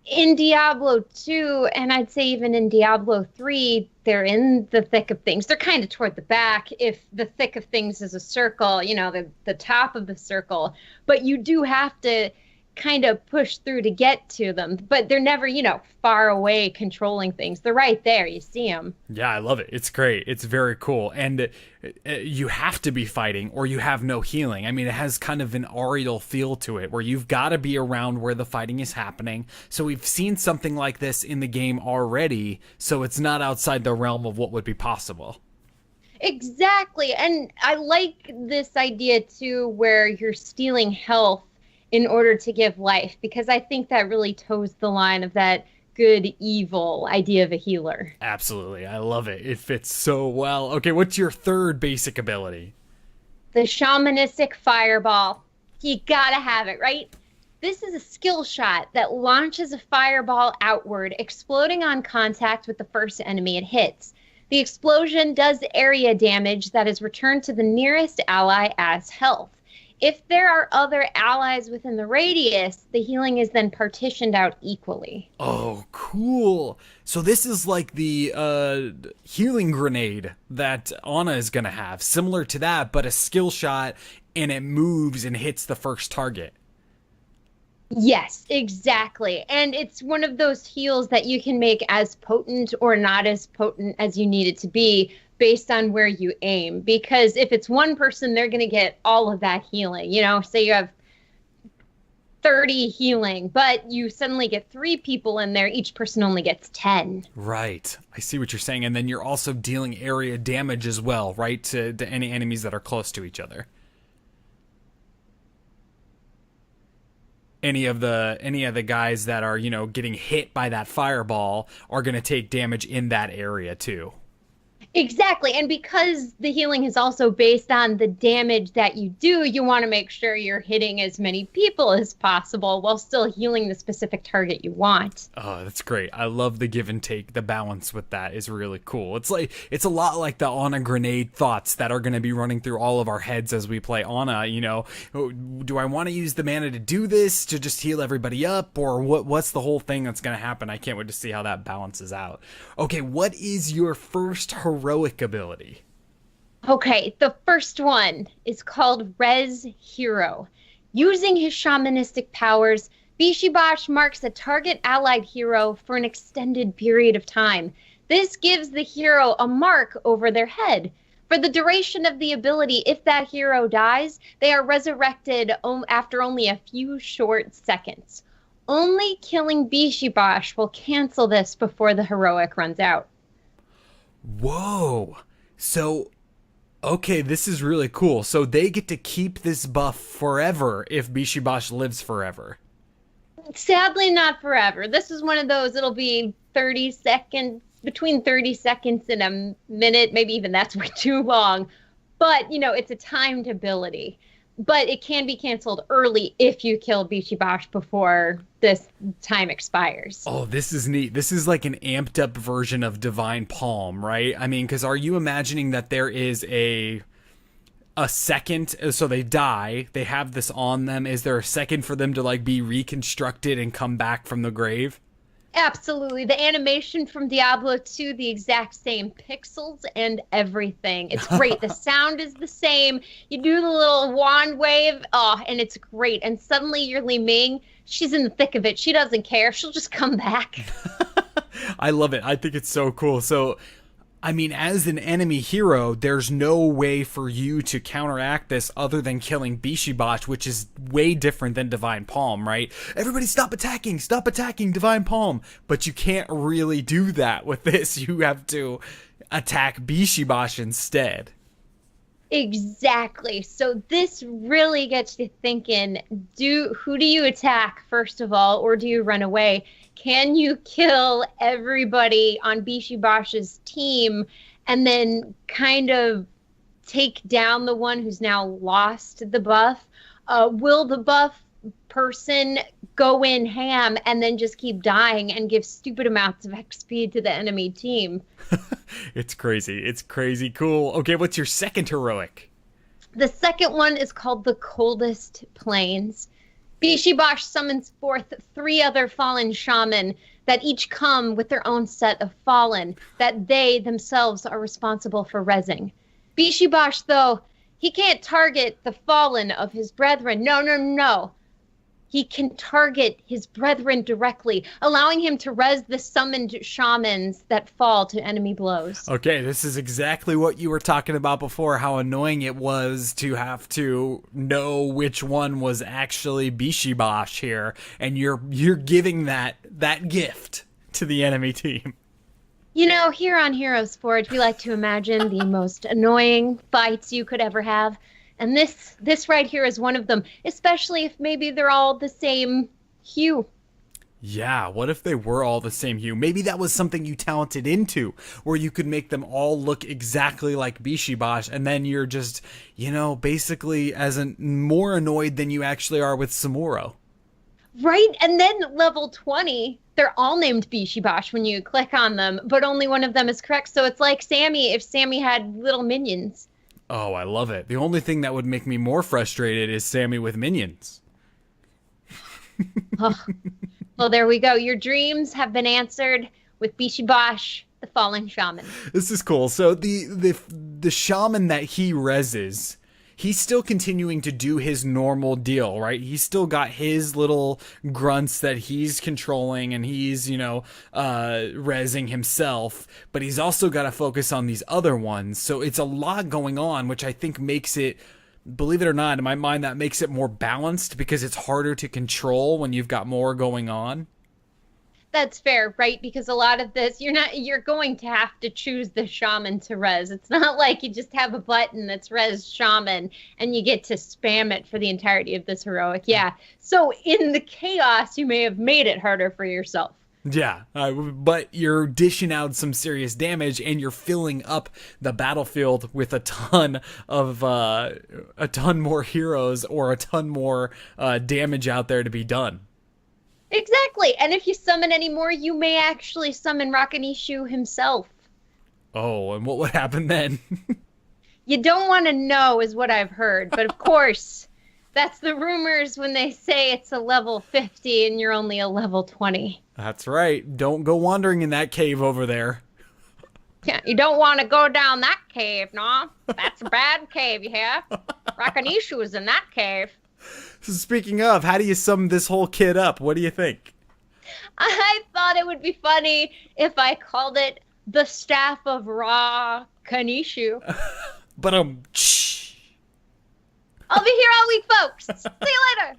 in Diablo 2, and I'd say even in Diablo 3, they're in the thick of things. They're kind of toward the back. If the thick of things is a circle, you know, the top of the circle. But you do have to kind of push through to get to them, but they're never, you know, far away controlling things. They're right there. You see them. Yeah, I love it. It's great. It's very cool. And you have to be fighting or you have no healing. I mean, it has kind of an Ariel feel to it, where you've got to be around where the fighting is happening. So we've seen something like this in the game already, so it's not outside the realm of what would be possible. Exactly. And I like this idea too, where you're stealing health in order to give life, because I think that really toes the line of that good evil idea of a healer. Absolutely. I love it. It fits so well. Okay, what's your third basic ability? The shamanistic fireball. You gotta have it, right? This is a skill shot that launches a fireball outward, exploding on contact with the first enemy it hits. The explosion does area damage that is returned to the nearest ally as health. If there are other allies within the radius, the healing is then partitioned out equally. Oh, cool. So this is like the healing grenade that Ana is going to have. Similar to that, but a skill shot, and it moves and hits the first target. Yes, exactly. And it's one of those heals that you can make as potent or not as potent as you need it to be, based on where you aim. Because if it's one person, they're going to get all of that healing. You know, say you have 30 healing, but you suddenly get 3 people in there, each person only gets 10. Right. I see what you're saying. And then you're also dealing area damage as well, right? To any enemies that are close to each other. Any of the guys that are, you know, getting hit by that fireball are going to take damage in that area too. Exactly. And because the healing is also based on the damage that you do, you want to make sure you're hitting as many people as possible while still healing the specific target you want. Oh, that's great. I love the give and take. The balance with that is really cool. It's a lot like the Ana grenade thoughts that are going to be running through all of our heads as we play Ana. You know, do I want to use the mana to do this, to just heal everybody up, or what's the whole thing that's going to happen? I can't wait to see how that balances out. Okay, what is your first heroic ability? Okay, the first one is called Res Hero. Using his shamanistic powers, Bishibash marks a target allied hero for an extended period of time. This gives the hero a mark over their head. For the duration of the ability, if that hero dies, they are resurrected after only a few short seconds. Only killing Bishibosh will cancel this before the heroic runs out. Whoa. So, okay, this is really cool. So they get to keep this buff forever if Bishibosh lives forever. Sadly, not forever. This is one of those, it'll be 30 seconds, between 30 seconds and a minute, maybe even that's way too long. But, it's a timed ability. But it can be canceled early if you kill Bishibosh before this time expires. Oh, this is neat. This is like an amped up version of Divine Palm, right? I mean, because are you imagining that there is a second, so they die, they have this on them, is there a second for them to like be reconstructed and come back from the grave? Absolutely. The animation from Diablo 2, the exact same pixels and everything. It's great. The sound is the same. You do the little wand wave, and it's great. And suddenly you're Li Ming. She's in the thick of it. She doesn't care. She'll just come back. I love it. I think it's so cool. So, I mean, as an enemy hero, there's no way for you to counteract this other than killing Bishibosh, which is way different than Divine Palm, right? Everybody stop attacking Divine Palm. But you can't really do that with this. You have to attack Bishibosh instead. Exactly. So this really gets you thinking, who do you attack first of all, or do you run away? Can you kill everybody on Bishibosh's team and then kind of take down the one who's now lost the buff? Will the buff person go in ham and then just keep dying and give stupid amounts of XP to the enemy team? It's crazy. It's crazy cool. Okay, what's your second heroic? The second one is called the Coldest Plains. Bishibosh summons forth 3 other Fallen Shaman that each come with their own set of Fallen that they themselves are responsible for rezzing. Bishibosh, though, he can't target the Fallen of his brethren. No. He can target his brethren directly, allowing him to res the summoned shamans that fall to enemy blows. Okay, this is exactly what you were talking about before, how annoying it was to have to know which one was actually Bishibosh here, and you're giving that gift to the enemy team. Here on HeroesForge, we like to imagine the most annoying fights you could ever have. And this right here is one of them, especially if maybe they're all the same hue. Yeah, what if they were all the same hue? Maybe that was something you talented into, where you could make them all look exactly like Bishibosh, and then you're just, basically more annoyed than you actually are with Samuro. Right, and then level 20, they're all named Bishibosh when you click on them, but only one of them is correct. So it's like Sammy if Sammy had little minions. Oh, I love it. The only thing that would make me more frustrated is Sammy with minions. Well, there we go. Your dreams have been answered with Bishibosh, the Fallen Shaman. This is cool. So the shaman that he reses, he's still continuing to do his normal deal, right? He's still got his little grunts that he's controlling, and he's, rezzing himself, but he's also got to focus on these other ones. So it's a lot going on, which I think makes it, believe it or not, in my mind, that makes it more balanced because it's harder to control when you've got more going on. That's fair, right? Because a lot of this, you're going to have to choose the shaman to res. It's not like you just have a button that's res shaman and you get to spam it for the entirety of this heroic. Yeah. So in the chaos, you may have made it harder for yourself. Yeah, but you're dishing out some serious damage, and you're filling up the battlefield with a ton more heroes or a ton more damage out there to be done. Exactly. And if you summon any more, you may actually summon Rakanishu himself. Oh, and what would happen then? You don't want to know is what I've heard. But of course, that's the rumors when they say it's a level 50 and you're only a level 20. That's right. Don't go wandering in that cave over there. Yeah, you don't want to go down that cave, no. That's a bad cave, you hear? Rakanishu is in that cave. So speaking of, how do you sum this whole kit up? What do you think? I thought it would be funny if I called it the Staff of Rakanishu. But I'll be here all week, folks. See you later.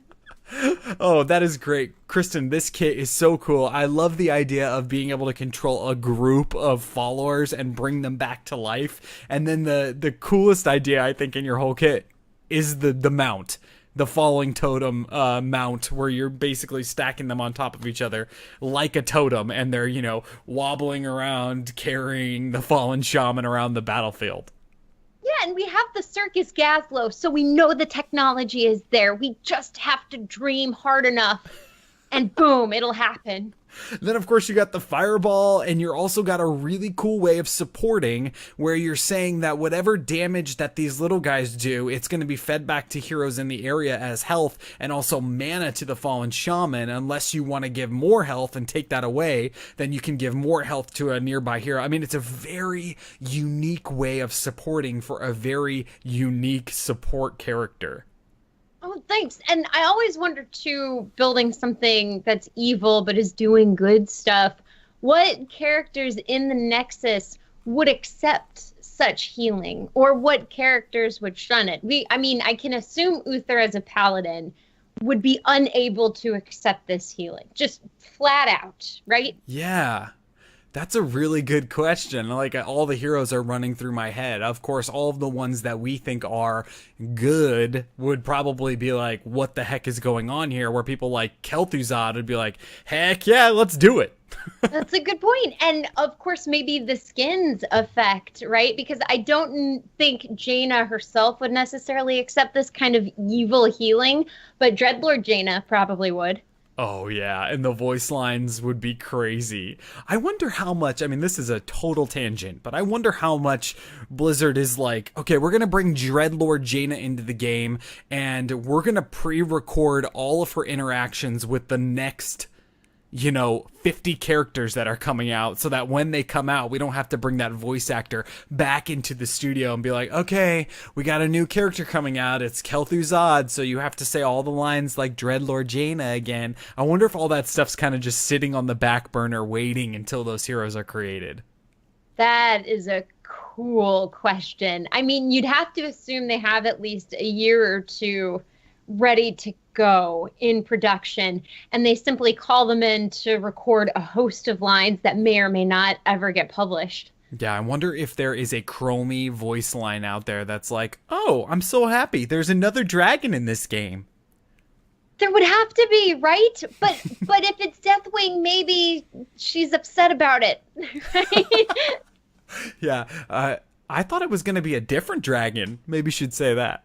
Oh, that is great. Kristen, this kit is so cool. I love the idea of being able to control a group of followers and bring them back to life. And then the coolest idea, I think, in your whole kit is the mount. The falling totem mount, where you're basically stacking them on top of each other like a totem, and they're, wobbling around, carrying the fallen shaman around the battlefield. Yeah, and we have the Circus Gazlo, so we know the technology is there. We just have to dream hard enough, and boom, it'll happen. Then, of course, you got the fireball, and you're also got a really cool way of supporting where you're saying that whatever damage that these little guys do, it's going to be fed back to heroes in the area as health and also mana to the fallen shaman. Unless you want to give more health and take that away, then you can give more health to a nearby hero. I mean, it's a very unique way of supporting for a very unique support character. Oh, thanks. And I always wonder, too, building something that's evil but is doing good stuff, what characters in the Nexus would accept such healing? Or what characters would shun it? I can assume Uther as a paladin would be unable to accept this healing. Just flat out, right? Yeah. That's a really good question. Like, all the heroes are running through my head. Of course, all of the ones that we think are good would probably be like, what the heck is going on here? Where people like Kel'Thuzad would be like, heck yeah, let's do it. That's a good point. And of course, maybe the skins effect, right? Because I don't think Jaina herself would necessarily accept this kind of evil healing, but Dreadlord Jaina probably would. Oh, yeah, and the voice lines would be crazy. I wonder how much, this is a total tangent, but I wonder how much Blizzard is like, okay, we're going to bring Dreadlord Jaina into the game, and we're going to pre-record all of her interactions with the next 50 characters that are coming out, so that when they come out, we don't have to bring that voice actor back into the studio and be like, okay, we got a new character coming out, it's Kel'Thuzad, so you have to say all the lines like Dreadlord Jaina again. I wonder if all that stuff's kind of just sitting on the back burner waiting until those heroes are created. That is a cool question. You'd have to assume they have at least a year or two ready to go in production, and they simply call them in to record a host of lines that may or may not ever get published. Yeah, I wonder if there is a Chromie voice line out there that's like, oh, I'm so happy there's another dragon in this game. There would have to be, right? But if it's Deathwing, maybe she's upset about it, right? Yeah, I thought it was going to be a different dragon. Maybe she'd say that.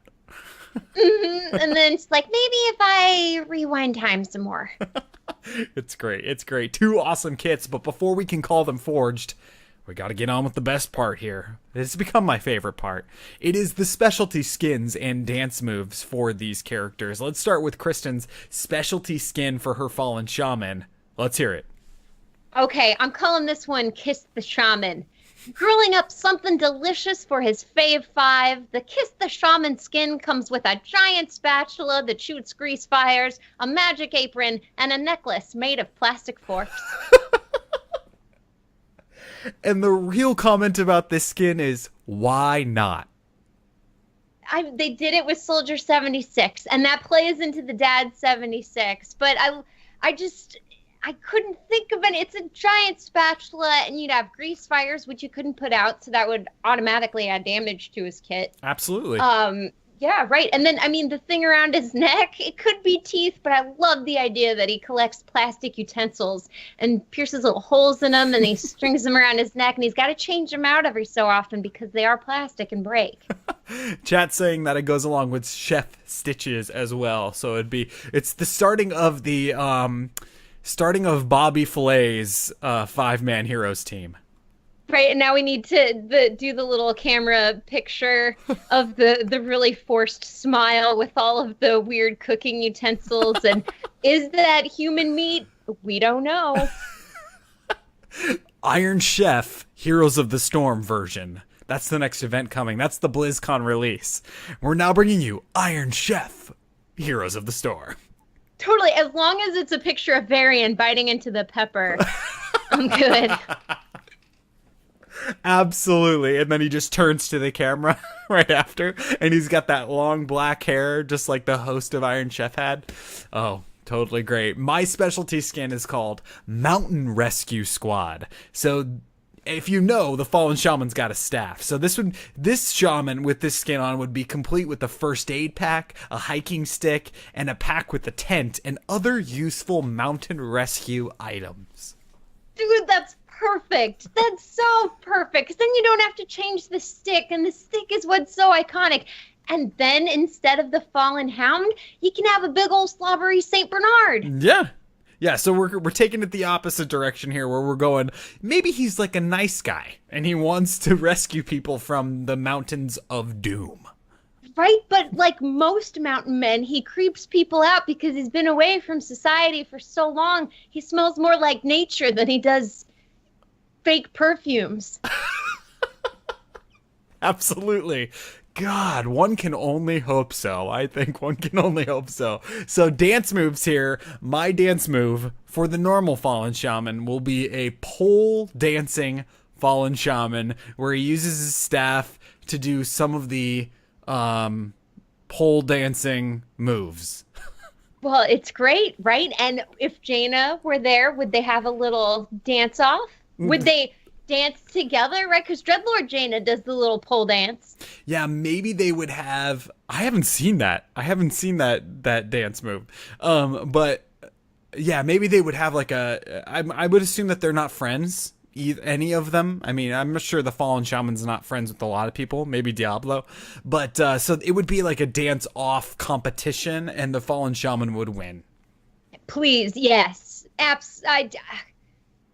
Mm-hmm. And then it's like, maybe if I rewind time some more. It's great. It's great. 2 awesome kits, but before we can call them forged, we got to get on with the best part here. It's become my favorite part. It is the specialty skins and dance moves for these characters. Let's start with Kristen's specialty skin for her fallen shaman. Let's hear it. Okay, I'm calling this one Kiss the Shaman. Grilling up something delicious for his fave 5, the Kiss the Shaman skin comes with a giant spatula that shoots grease fires, a magic apron, and a necklace made of plastic forks. And the real comment about this skin is, why not? They did it with Soldier 76, and that plays into the Dad 76, but I couldn't think of it. It's a giant spatula, and you'd have grease fires, which you couldn't put out, so that would automatically add damage to his kit. Absolutely. Yeah, right. And then, the thing around his neck, it could be teeth, but I love the idea that he collects plastic utensils and pierces little holes in them, and he strings them around his neck, and he's got to change them out every so often because they are plastic and break. Chat saying that it goes along with chef stitches as well. So it's the starting of Bobby Flay's 5-man heroes team. Right, and now we need to do the little camera picture of the really forced smile with all of the weird cooking utensils. And is that human meat? We don't know. Iron Chef, Heroes of the Storm version. That's the next event coming. That's the BlizzCon release. We're now bringing you Iron Chef, Heroes of the Storm. Totally, as long as it's a picture of Varian biting into the pepper, I'm good. Absolutely. And then he just turns to the camera right after, and he's got that long black hair, just like the host of Iron Chef had. Oh, totally great. My specialty skin is called Mountain Rescue Squad. So if you know, the Fallen Shaman's got a staff. So this shaman with this skin on would be complete with a first aid pack, a hiking stick, and a pack with a tent and other useful mountain rescue items. Dude, that's perfect. That's so perfect. Because then you don't have to change the stick, and the stick is what's so iconic. And then instead of the Fallen Hound, you can have a big old slobbery St. Bernard. Yeah. Yeah, so we're taking it the opposite direction here, where we're going, maybe he's like a nice guy, and he wants to rescue people from the mountains of doom. Right, but like most mountain men, he creeps people out because he's been away from society for so long. He smells more like nature than he does fake perfumes. Absolutely. God, one can only hope so. I think one can only hope so. So dance moves here. My dance move for the normal Fallen Shaman will be a pole dancing Fallen Shaman, where he uses his staff to do some of the pole dancing moves. Well, it's great, right? And if Jaina were there, would they have a little dance off? Would they dance together, right? Because Dreadlord Jaina does the little pole dance. Yeah, maybe they would have. I haven't seen that. That dance move. But yeah, maybe they would have like a. I would assume that they're not friends, any of them. I mean, I'm sure the Fallen Shaman's not friends with a lot of people. Maybe Diablo, but so it would be like a dance off competition, and the Fallen Shaman would win. Please, yes,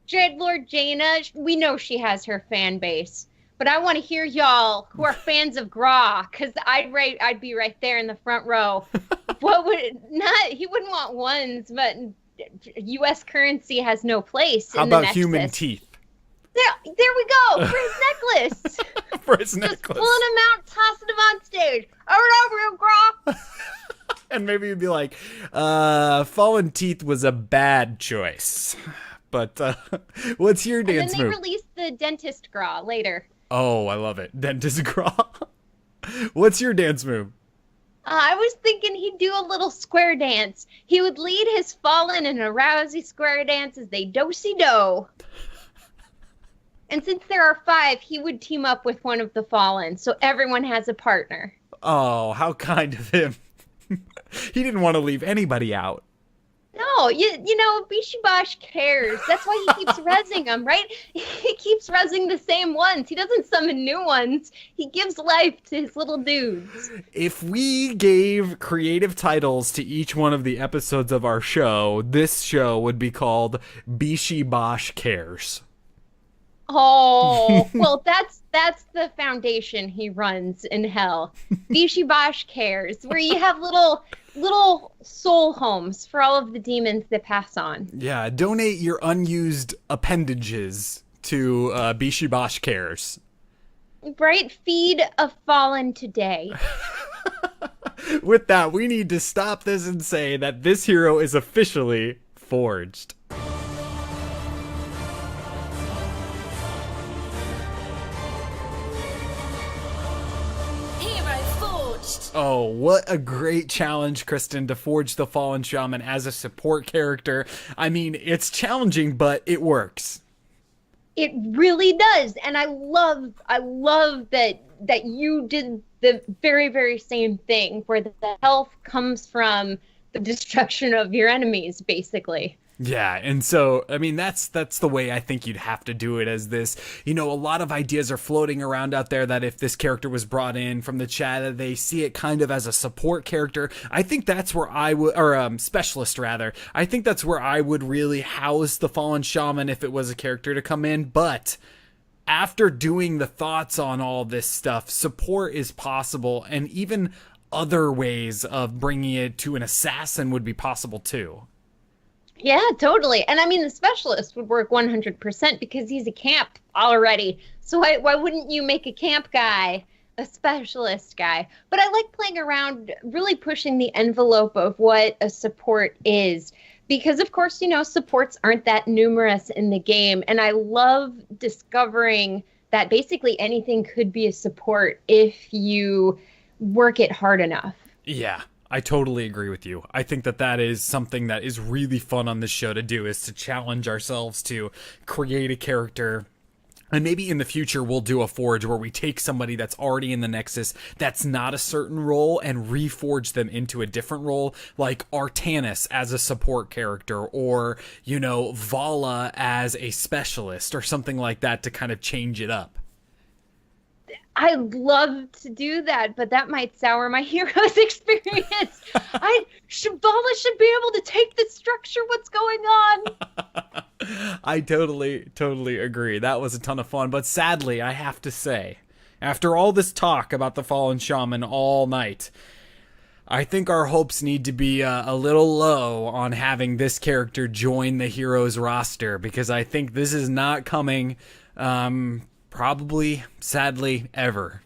Dreadlord Jaina, we know she has her fan base, but I want to hear y'all who are fans of Gras, because I'd be right there in the front row. He wouldn't want ones, but U.S. currency has no place How in the about Nexus. human teeth? There we go, for his necklace. For his necklace. Just pulling him out, tossing him on stage. Over, Gras. And maybe you'd be like, fallen teeth was a bad choice. But what's your dance move? And then they released the dentist Gras later. Oh, I love it. Dentist Gras. What's your dance move? I was thinking he'd do a little square dance. He would lead his fallen in a rousy square dance as they do-si-do. And since there are 5, he would team up with one of the fallen, so everyone has a partner. Oh, how kind of him. He didn't want to leave anybody out. No, you know, Bishibash cares. That's why he keeps rezzing them, right? He keeps rezzing the same ones. He doesn't summon new ones. He gives life to his little dudes. If we gave creative titles to each one of the episodes of our show, this show would be called Bishibash Cares. Oh, well, that's the foundation he runs in hell. Bishibash Cares, where you have little soul homes for all of the demons that pass on. Yeah, donate your unused appendages to Bishibash Cares. Right? Feed a fallen today. With that, we need to stop this and say that this hero is officially forged. Oh, what a great challenge, Kristen, to forge the Fallen Shaman as a support character. I mean, it's challenging, but it works. It really does. And I love that you did the very, very same thing, where the health comes from the destruction of your enemies, basically. Yeah, and so, I mean, that's the way I think you'd have to do it as this. You know, a lot of ideas are floating around out there that if this character was brought in from the chat, they see it kind of as a support character. I think that's where I would, or specialist rather. I think that's where I would really house the Fallen Shaman if it was a character to come in, but after doing the thoughts on all this stuff, support is possible, and even other ways of bringing it to an assassin would be possible too. Yeah, totally. And I mean, the specialist would work 100% because he's a camp already. So why wouldn't you make a camp guy a specialist guy? But I like playing around, really pushing the envelope of what a support is. Because, of course, you know, supports aren't that numerous in the game. And I love discovering that basically anything could be a support if you work it hard enough. Yeah, I totally agree with you. I think that is something that is really fun on this show to do, is to challenge ourselves to create a character. And maybe in the future we'll do a forge where we take somebody that's already in the Nexus that's not a certain role and reforge them into a different role, like Artanis as a support character, or, you know, Vala as a specialist or something like that to kind of change it up. I'd love to do that, but that might sour my Heroes experience. Vala should be able to take the structure. What's going on? I totally agree. That was a ton of fun, but sadly, I have to say, after all this talk about the Fallen Shaman all night, I think our hopes need to be a little low on having this character join the Heroes roster, because I think this is not coming, probably, sadly, ever.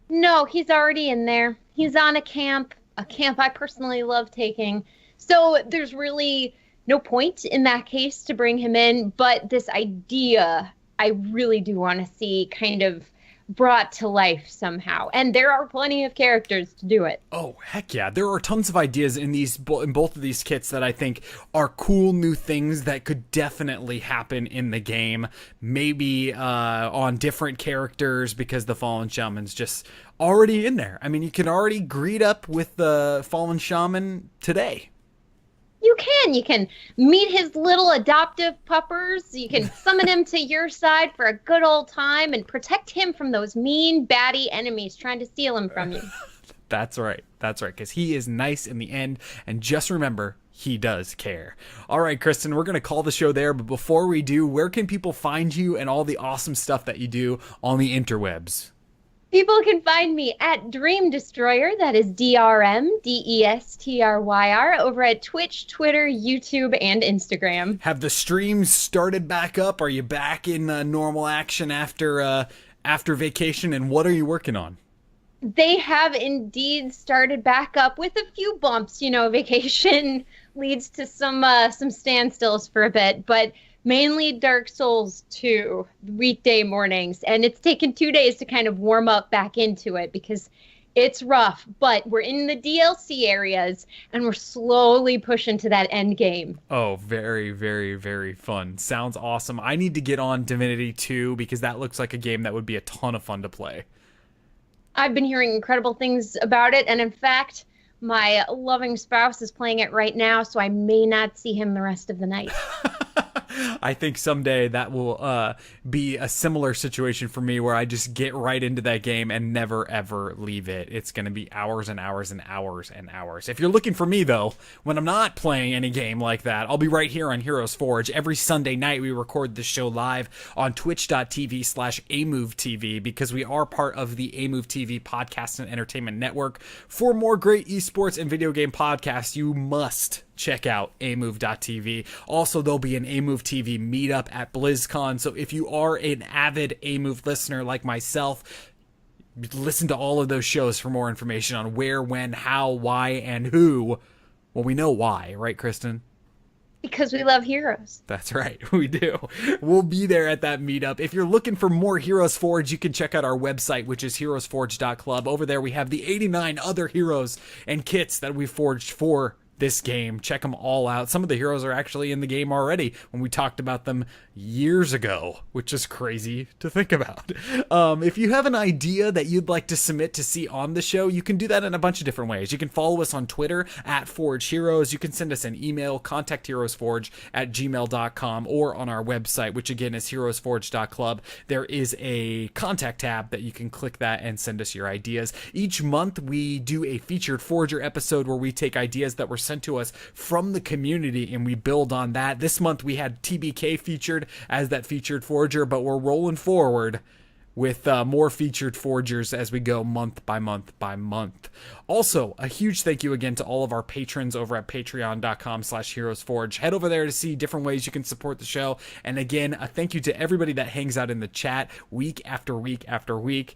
No, he's already in there. He's on a camp I personally love taking. So there's really no point in that case to bring him in, but this idea I really do want to see kind of brought to life somehow. And there are plenty of characters to do it. Oh, heck yeah. There are tons of ideas in both of these kits that I think are cool new things that could definitely happen in the game. Maybe on different characters, because the Fallen Shaman's just already in there. I mean, you can already greet up with the Fallen Shaman today. You can meet his little adoptive puppers. You can summon him to your side for a good old time and protect him from those mean, baddie enemies trying to steal him from you. That's right, because he is nice in the end, and just remember, he does care. All right, Kristen, we're going to call the show there, but before we do, where can people find you and all the awesome stuff that you do on the interwebs? People can find me at Dream Destroyer, that is DRMDESTRYR, over at Twitch, Twitter, YouTube, and Instagram. Have the streams started back up? Are you back in normal action after vacation, and what are you working on? They have indeed started back up with a few bumps. You know, vacation leads to some standstills for a bit, but mainly Dark Souls 2 weekday mornings, and it's taken 2 days to kind of warm up back into it because it's rough, but we're in the DLC areas and we're slowly pushing to that end game. Oh, very, very, very fun. Sounds awesome. I need to get on Divinity 2 because that looks like a game that would be a ton of fun to play. I've been hearing incredible things about it, and in fact, my loving spouse is playing it right now, so I may not see him the rest of the night. I think someday that will be a similar situation for me, where I just get right into that game and never ever leave it. It's going to be hours and hours and hours and hours. If you're looking for me, though, when I'm not playing any game like that, I'll be right here on HeroesForge. Every Sunday night we record this show live on twitch.tv/Amove TV, because we are part of the Amove TV podcast and entertainment network. For more great esports and video game podcasts, you must check out Amove.tv. Also, there'll be an Amove TV meetup at BlizzCon, so if you are an avid Amove listener like myself, listen to all of those shows for more information on where, when, how, why, and who. Well, we know why, right, Kristen? Because we love heroes. That's right, we do. We'll be there at that meetup. If you're looking for more Heroes Forge, you can check out our website, which is heroesforge.club. Over there, we have the 89 other heroes and kits that we forged for this game. Check them all out. Some of the heroes are actually in the game already when we talked about them years ago, which is crazy to think about. If you have an idea that you'd like to submit to see on the show, you can do that in a bunch of different ways. You can follow us on Twitter at Forge Heroes. You can send us an email, contactheroesforge@gmail.com, or on our website, which again is heroesforge.club. There is a contact tab that you can click that and send us your ideas. Each month we do a featured Forger episode where we take ideas that were sent to us from the community and we build on that. This month we had TBK featured as that featured forger, but we're rolling forward with more featured forgers as we go month by month by month. Also, a huge thank you again to all of our patrons over at patreon.com/heroesforge. Head over there to see different ways you can support the show. And again, a thank you to everybody that hangs out in the chat week after week after week.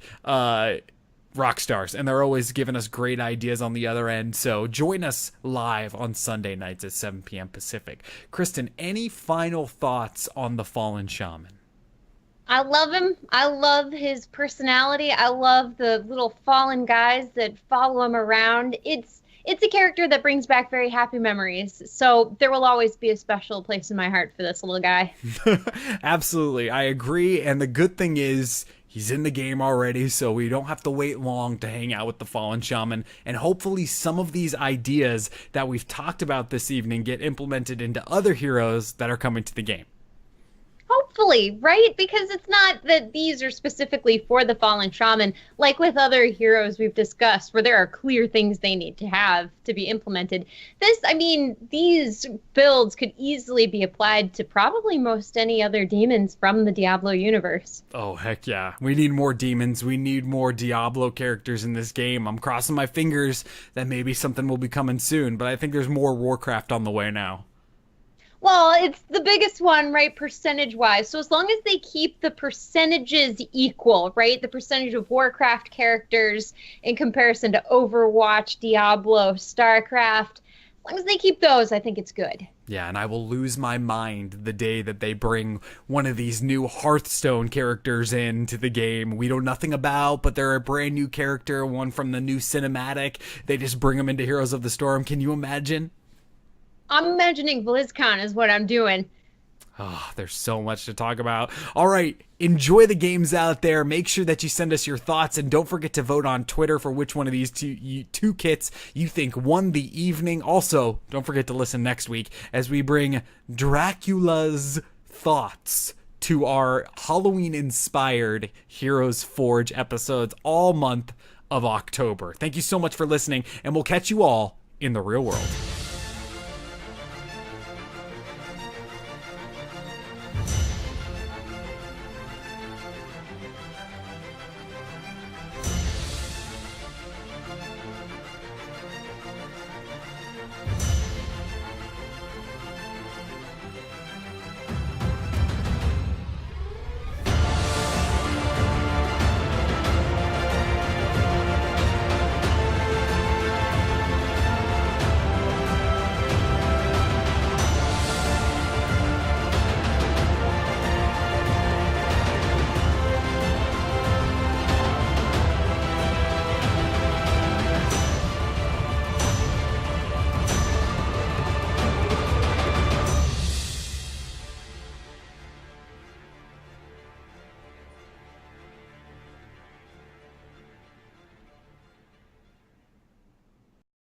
Rock stars, and they're always giving us great ideas on the other end. So join us live on Sunday nights at 7 p.m. Pacific. Kristen, any final thoughts on the Fallen Shaman? I love him. I love his personality. I love the little fallen guys that follow him around. It's a character that brings back very happy memories. So there will always be a special place in my heart for this little guy. Absolutely. I agree. And the good thing is he's in the game already, so we don't have to wait long to hang out with the Fallen Shaman. And hopefully some of these ideas that we've talked about this evening get implemented into other heroes that are coming to the game. Hopefully, right? Because it's not that these are specifically for the Fallen Shaman, like with other heroes we've discussed, where there are clear things they need to have to be implemented. These builds could easily be applied to probably most any other demons from the Diablo universe. Oh, heck yeah. We need more demons. We need more Diablo characters in this game. I'm crossing my fingers that maybe something will be coming soon, but I think there's more Warcraft on the way now. Well, it's the biggest one, right, percentage-wise. So as long as they keep the percentages equal, right, the percentage of Warcraft characters in comparison to Overwatch, Diablo, StarCraft, as long as they keep those, I think it's good. Yeah, and I will lose my mind the day that they bring one of these new Hearthstone characters into the game we know nothing about, but they're a brand new character, one from the new cinematic. They just bring them into Heroes of the Storm. Can you imagine? I'm imagining BlizzCon is what I'm doing. Oh, there's so much to talk about. All right, enjoy the games out there. Make sure that you send us your thoughts, and don't forget to vote on Twitter for which one of these two kits you think won the evening. Also, don't forget to listen next week as we bring Dracula's thoughts to our Halloween-inspired HeroesForge episodes all month of October. Thank you so much for listening, and we'll catch you all in the real world.